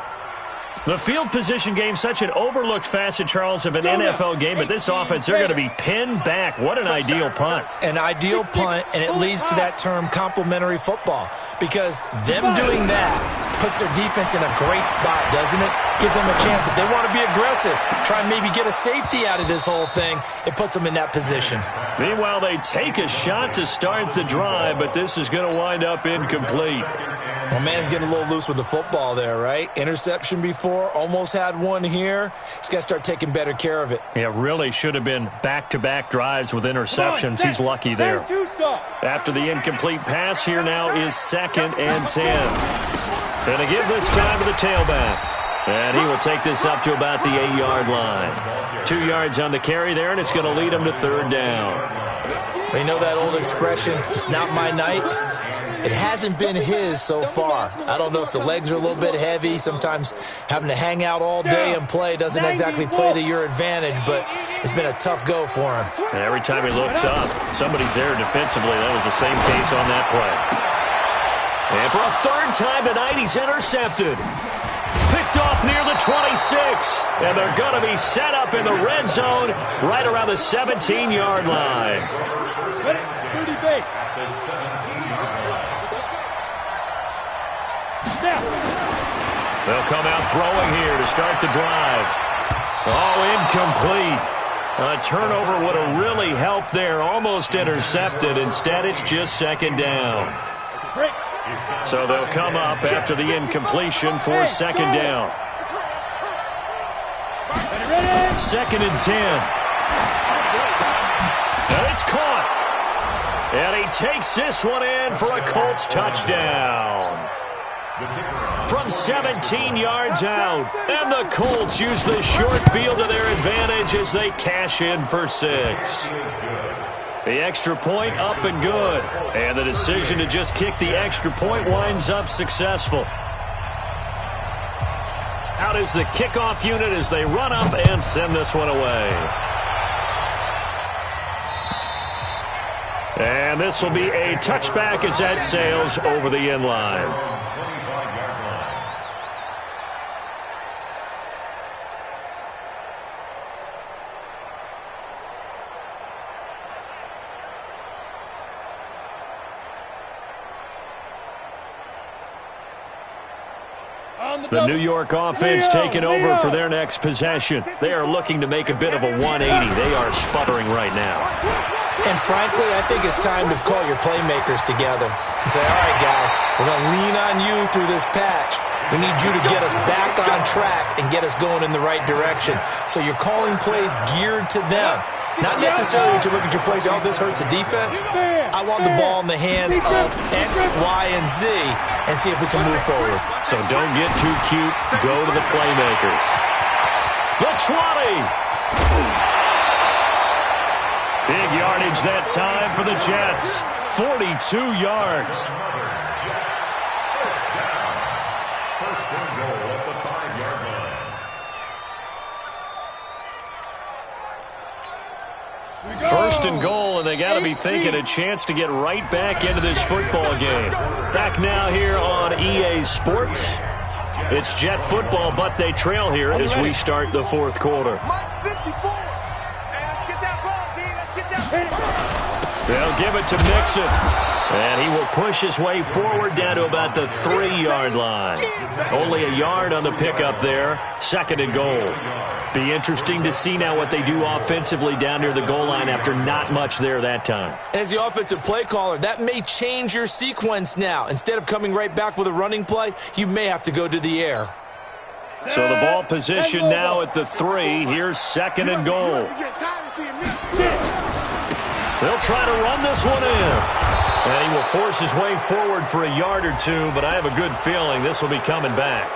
Speaker 1: The field position game, such an overlooked facet, Charles, of an NFL game, but this offense, they're going to be pinned back. What an ideal punt.
Speaker 2: An ideal punt, and it leads to that term complementary football, because them doing that puts their defense in a great spot, doesn't it? Gives them a chance. If they want to be aggressive, try and maybe get a safety out of this whole thing, it puts them in that position.
Speaker 1: Meanwhile, they take a shot to start the drive, but this is going to wind up incomplete.
Speaker 2: Well, man's getting a little loose with the football there, right? Interception before, almost had one here. He's got to start taking better care of it.
Speaker 1: Yeah, really should have been back-to-back drives with interceptions. He's lucky there. After the incomplete pass, here now is 2nd and 10. And to give this time to the tailback. And he will take this up to about the 8-yard line. 2 yards on the carry there, and it's going to lead him to 3rd down.
Speaker 2: You know that old expression, it's not my night? It hasn't been his so far. I don't know if the legs are a little bit heavy. Sometimes having to hang out all day and play doesn't exactly play to your advantage, but it's been a tough go for him.
Speaker 1: And every time he looks up, somebody's there defensively. That was the same case on that play. And for a 3rd time tonight, he's intercepted. Picked off near the 26. And they're going to be set up in the red zone right around the 17-yard line.
Speaker 4: 30 base.
Speaker 1: They'll come out throwing here to start the drive. Oh, incomplete. A turnover would have really helped there. Almost intercepted. Instead, it's just second down. So they'll come up after the incompletion for second down. Second and 10. And it's caught. And he takes this one in for a Colts touchdown. From 17 yards out. And the Colts use the short field to their advantage as they cash in for 6. The extra point up and good. And the decision to just kick the extra point winds up successful. Out is the kickoff unit as they run up and send this one away. And this will be a touchback as that sails over the end line. The New York offense taking over for their next possession. They are looking to make a bit of a 180. They are sputtering right now.
Speaker 2: And frankly, I think it's time to call your playmakers together and say, all right, guys, we're going to lean on you through this patch. We need you to get us back on track and get us going in the right direction. So you're calling plays geared to them. Not necessarily that you look at your plays, oh, this hurts the defense. I want the ball in the hands of X, Y, and Z and see if we can move forward.
Speaker 1: So don't get too cute. Go to the playmakers. The 20. Big yardage that time for the Jets. 42 yards.
Speaker 3: First and goal at the 5-yard line.
Speaker 1: First and goal, and they got to be thinking a chance to get right back into this football game. Back now here on EA Sports. It's Jet football, but they trail here as we start the fourth quarter. They'll give it to Mixon. And he will push his way forward down to about the 3-yard line. Only a yard on the pickup there. Second and goal. Be interesting to see now what they do offensively down near the goal line after not much there that time.
Speaker 2: As the offensive play caller, that may change your sequence now. Instead of coming right back with a running play, you may have to go to the air.
Speaker 1: So the ball position now at the 3. Here's second and goal. They'll try to run this one in. And he will force his way forward for a yard or two, but I have a good feeling this will be coming back.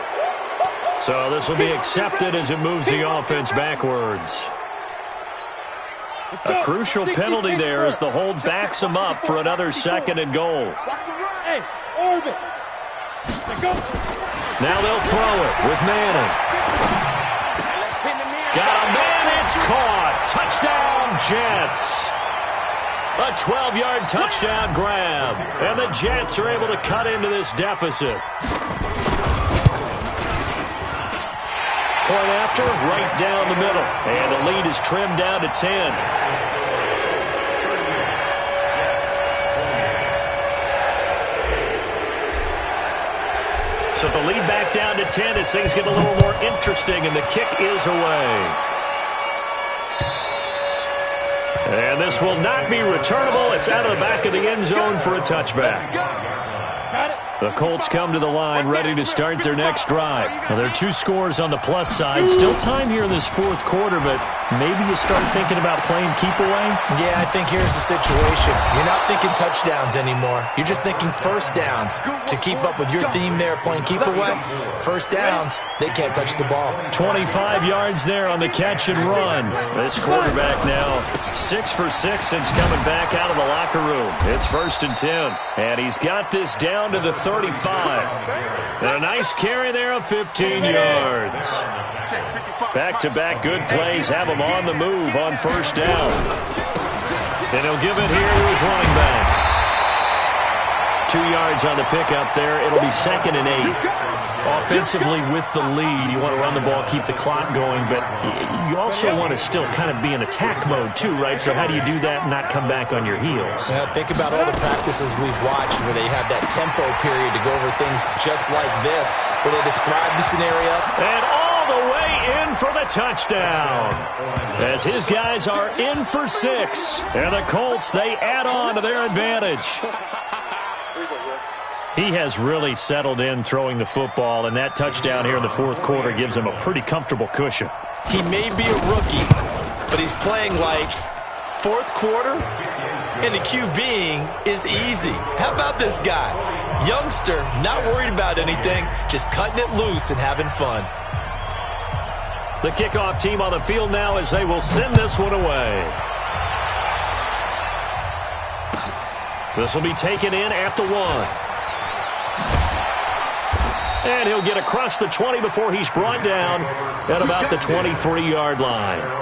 Speaker 1: So this will be accepted as it moves the offense backwards. A crucial penalty there as the hold backs him up for another second and goal. Now they'll throw it with Manning. Got a man, it's caught. Touchdown, Jets. A 12-yard touchdown grab. And the Jets are able to cut into this deficit. Point after, right down the middle. And the lead is trimmed down to 10. So the lead back down to 10 as things get a little more interesting, and the kick is away. And this will not be returnable. It's out of the back of the end zone for a touchback. The Colts come to the line ready to start their next drive. Well, there are 2 scores on the plus side. Still time here in this fourth quarter, but maybe you start thinking about playing keep away?
Speaker 2: Yeah, I think here's the situation. You're not thinking touchdowns anymore. You're just thinking first downs. To keep up with your theme there, playing keep away, first downs, they can't touch the ball.
Speaker 1: 25 yards there on the catch and run. This quarterback now 6 for 6 since coming back out of the locker room. It's first and 10. And he's got this down to the 35. And a nice carry there of 15 yards. Back-to-back good plays have him on the move on first down. And he'll give it here to his running back. 2 yards on the pickup there. It'll be second and 8. Offensively with the lead, you want to run the ball, keep the clock going, but you also want to still kind of be in attack mode too, right? So how do you do that and not come back on your heels?
Speaker 2: Think about all the practices we've watched where they have that tempo period to go over things just like this, where they describe the scenario.
Speaker 1: And all the way in for the touchdown. As his guys are in for 6. And the Colts, they add on to their advantage. He has really settled in throwing the football, and that touchdown here in the fourth quarter gives him a pretty comfortable cushion.
Speaker 2: He may be a rookie, but he's playing like fourth quarter, and the QBing is easy. How about this guy? Youngster, not worried about anything, just cutting it loose and having fun.
Speaker 1: The kickoff team on the field now as they will send this one away. This will be taken in at the 1. And he'll get across the 20 before he's brought down at about the 23-yard line.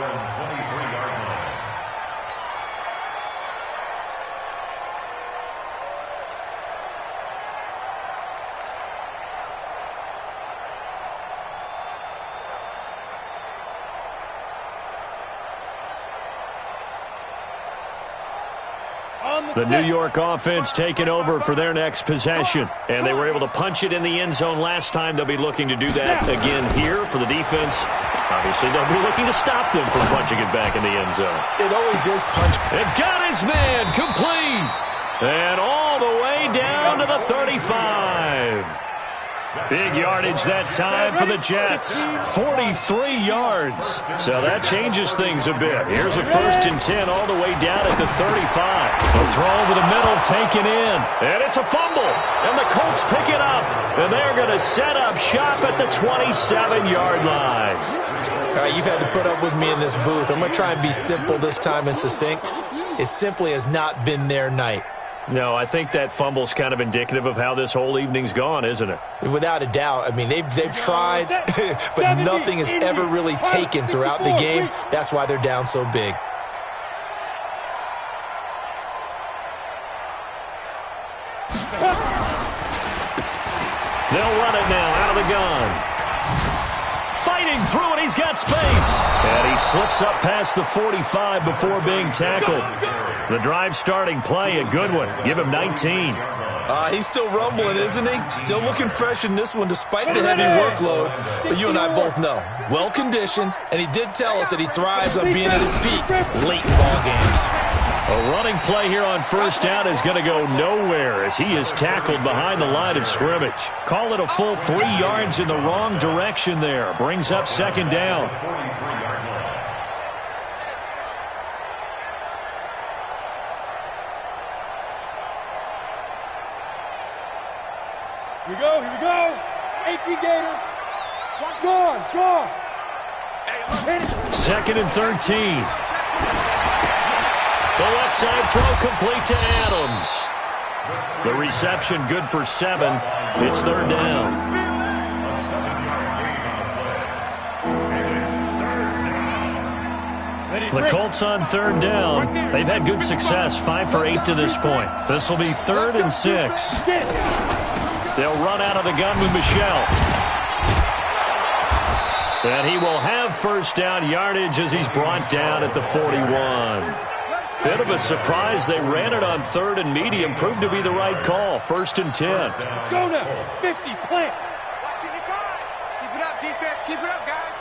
Speaker 1: The New York offense taking over for their next possession. And they were able to punch it in the end zone last time. They'll be looking to do that again here for the defense. Obviously, they'll be looking to stop them from punching it back in the end zone.
Speaker 2: It always is punch.
Speaker 1: It got his man complete. And all the way down to the 35. Big yardage that time for the Jets. 43 yards. So that changes things a bit. Here's a 1st and 10 all the way down at the 35. The throw over the middle taken in. And it's a fumble. And the Colts pick it up. And they're going to set up shop at the 27-yard line.
Speaker 2: All right, you've had to put up with me in this booth. I'm going to try and be simple this time and succinct. It simply has not been their night.
Speaker 1: No, I think that fumble's kind of indicative of how this whole evening's gone, isn't it?
Speaker 2: Without a doubt. I mean, they've tried, but nothing has ever really taken throughout the game. That's why they're down so big.
Speaker 1: They'll run it now out of the gun. Fighting through it, he's got space. And he slips up past the 45 before being tackled. The drive starting play, a good one. Give him 19.
Speaker 2: He's still rumbling, isn't he? Still looking fresh in this one despite the heavy workload. But you and I both know, well-conditioned, and he did tell us that he thrives on being at his peak late in ball games.
Speaker 1: A running play here on 1st down is going to go nowhere as he is tackled behind the line of scrimmage. Call it a full 3 yards in the wrong direction there. Brings up 2nd down.
Speaker 4: Here we go. 18 Gator. Score.
Speaker 1: 2nd and 13. The left side throw complete to Adams. The reception good for 7. It's 3rd down. The Colts on 3rd down. They've had good success, 5 for 8 to this point. This will be 3rd and 6. They'll run out of the gun with Michel. And he will have 1st down yardage as he's brought down at the 41. Bit of a surprise. They ran it on 3rd and medium. Proved to be the right call. 1st and 10.
Speaker 4: Let's go now. 50, plant. Watching your guard. Keep it up, defense. Keep it up, guys.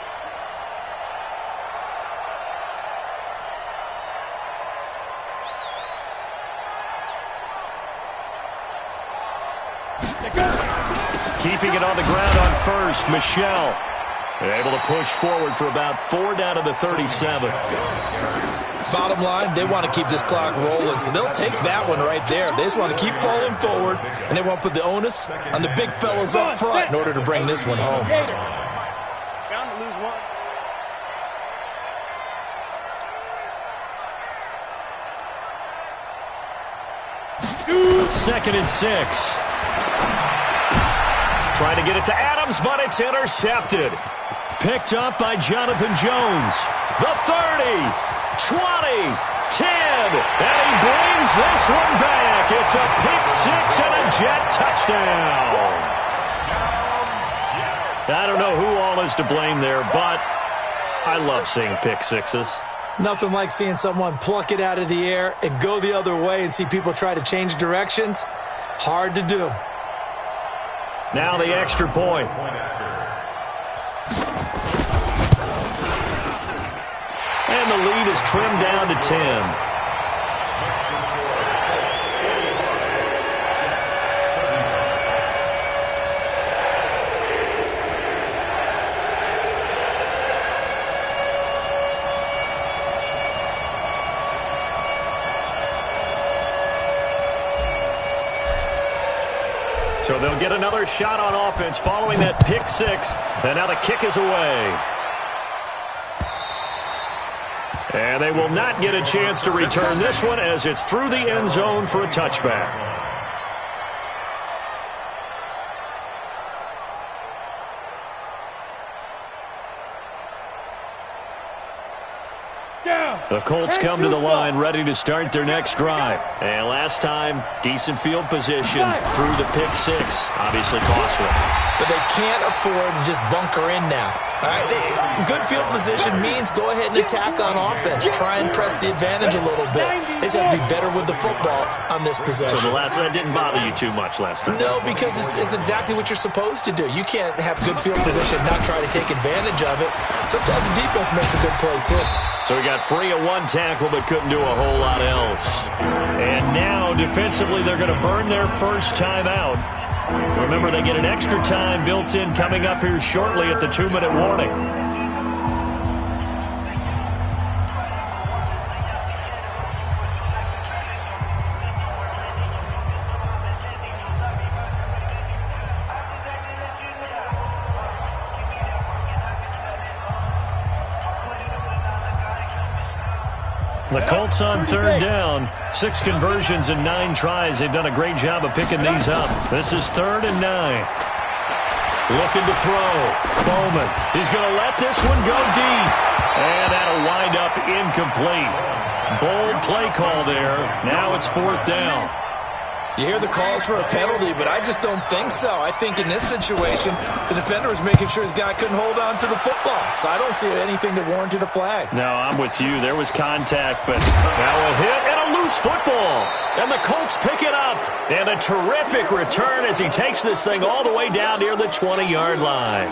Speaker 1: Keeping it on the ground on 1st. Michel able to push forward for about 4 down to the 37.
Speaker 2: Bottom line, they want to keep this clock rolling, so they'll take that one right there. They just want to keep falling forward, and they want to put the onus on the big fellas up front in order to bring this one home.
Speaker 4: Bound to lose one.
Speaker 1: 2nd and 6. Trying to get it to Adams, but it's intercepted. Picked up by Jonathan Jones. The 30. 20, 10, and he brings this one back. It's a pick-6 and a Jet touchdown. I don't know who all is to blame there, but I love seeing pick-6s.
Speaker 2: Nothing like seeing someone pluck it out of the air and go the other way and see people try to change directions. Hard to do.
Speaker 1: Now the extra point. and the lead is trimmed down to 10. So they'll get another shot on offense following that pick six. And now the kick is away. And they will not get a chance to return this one as it's through the end zone for a touchback. The Colts come to the line ready to start their next drive. And last time, decent field position through the pick six. Obviously costly.
Speaker 2: But they can't afford to just bunker in now. All right, good field position means go ahead and attack on offense. Try and press the advantage a little bit. They just have to be better with the football on this possession.
Speaker 1: So the last one didn't bother you too much last time?
Speaker 2: No, because it's exactly what you're supposed to do. You can't have good field position and not try to take advantage of it. Sometimes the defense makes a good play, too.
Speaker 1: So he got free of one tackle but couldn't do a whole lot else. And now, defensively, they're going to burn their first time out. Remember, they get an extra time built in coming up here shortly at the 2-minute warning. The Colts on third down. 6 conversions and 9 tries. They've done a great job of picking these up. This is 3rd and 9. Looking to throw. Bowman. He's going to let this one go deep. And that'll wind up incomplete. Bold play call there. Now it's 4th down.
Speaker 2: You hear the calls for a penalty, but I just don't think so. I think in this situation, the defender was making sure his guy couldn't hold on to the football. So I don't see anything that warranted a flag.
Speaker 1: No, I'm with you. There was contact, but now a hit and a loose football. And the Colts pick it up. And a terrific return as he takes this thing all the way down near the 20-yard line.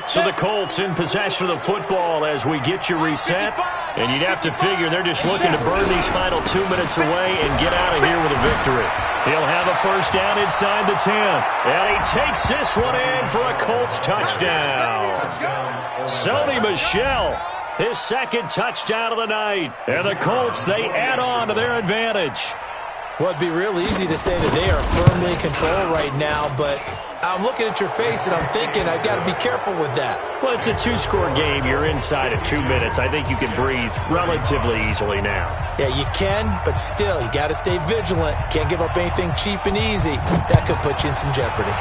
Speaker 1: So the Colts in possession of the football as we get you reset. And you'd have to figure they're just looking to burn these final 2 minutes away and get out of here with a victory. He'll have a first down inside the 10. And he takes this one in for a Colts touchdown. Sony Michel, his second touchdown of the night. And the Colts, they add on to their advantage.
Speaker 2: Well, it'd be real easy to say that they are firmly in control right now, but I'm looking at your face and I'm thinking I've got to be careful with that.
Speaker 1: Well, it's a 2-score game. You're inside of 2 minutes. I think you can breathe relatively easily now.
Speaker 2: Yeah, you can, but still, you got to stay vigilant. Can't give up anything cheap and easy. That could put you in some jeopardy.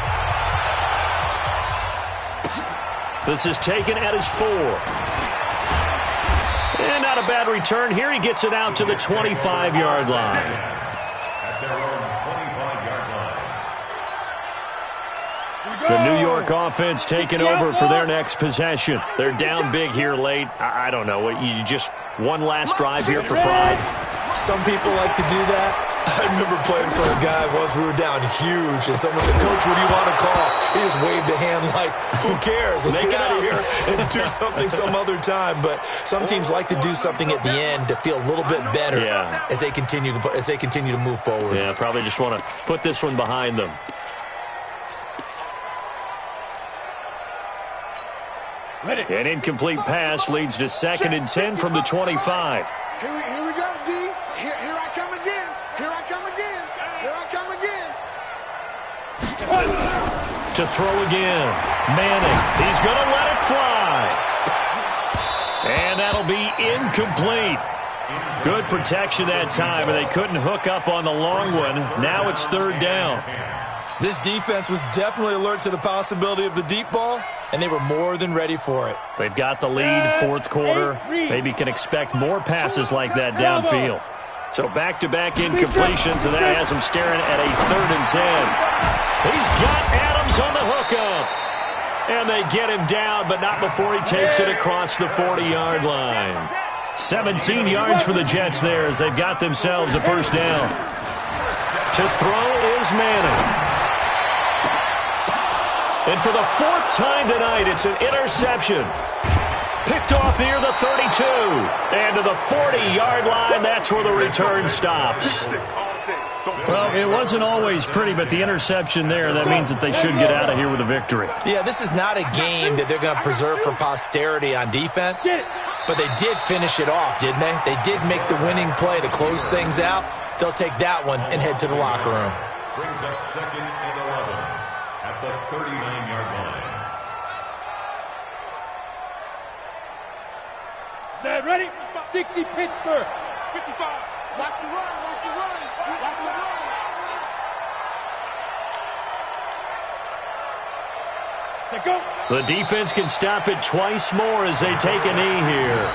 Speaker 1: This is taken at his 4. And not a bad return here. He gets it out to the 25-yard line. The New York offense taking over for their next possession. They're down big here late. I don't know. You just one last drive here for pride?
Speaker 2: Some people like to do that. I remember playing for a guy once. We were down huge, and someone said, "Coach, what do you want to call?" He just waved a hand like, "Who cares? Let's get out of here and do something some other time." But some teams like to do something at the end to feel a little bit better as they continue to move forward.
Speaker 1: Yeah, probably just want to put this one behind them. An incomplete pass leads to 2nd and 10 from the 25.
Speaker 4: Here we go, D. Here I come again. Here I come again. Here I come again.
Speaker 1: To throw again. Manning. He's going to let it fly. And that'll be incomplete. Good protection that time, and they couldn't hook up on the long one. Now it's 3rd down.
Speaker 2: This defense was definitely alert to the possibility of the deep ball, and they were more than ready for it.
Speaker 1: They've got the lead, 4th quarter. Maybe can expect more passes like that downfield. So back-to-back incompletions, and that has them staring at a 3rd and 10. He's got Adams on the hookup. And they get him down, but not before he takes it across the 40-yard line. 17 yards for the Jets there as they've got themselves a first down. To throw is Manning. And for the 4th time tonight, it's an interception. Picked off near the 32. And to the 40-yard line, that's where the return stops.
Speaker 5: Well, it wasn't always pretty, but the interception there, that means that they should get out of here with a victory.
Speaker 2: Yeah, this is not a game that they're going to preserve for posterity on defense, but they did finish it off, didn't they? They did make the winning play to close things out. They'll take that one and head to the locker room.
Speaker 3: Brings up 2nd and 11 at the 39-yard line.
Speaker 4: Set, ready? 60 Pittsburgh. 55. Watch the run, watch the run, watch the run. Set, go.
Speaker 1: The defense can stop it twice more as they take a knee here.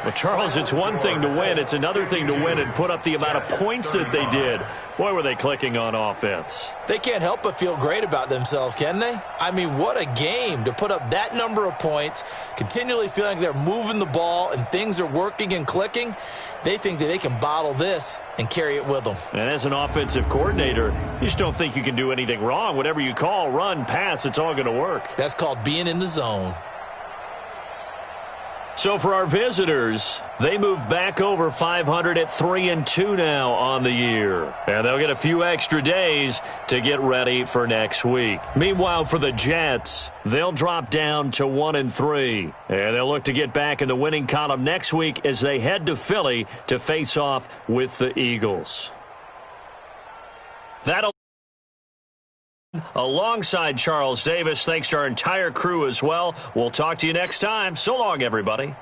Speaker 1: Well, Charles, it's one thing to win. It's another thing to win and put up the amount of points that they did. Boy, were they clicking on offense.
Speaker 2: They can't help but feel great about themselves, can they? I mean, what a game to put up that number of points, continually feeling like they're moving the ball and things are working and clicking. They think that they can bottle this and carry it with them.
Speaker 1: And as an offensive coordinator, you just don't think you can do anything wrong. Whatever you call, run, pass, it's all going to work.
Speaker 2: That's called being in the zone.
Speaker 1: So for our visitors, they move back over 500 at 3-2 now on the year. And they'll get a few extra days to get ready for next week. Meanwhile, for the Jets, they'll drop down to 1-3. And they'll look to get back in the winning column next week as they head to Philly to face off with the Eagles. That'll alongside Charles Davis. Thanks to our entire crew as well. We'll talk to you next time. So long, everybody.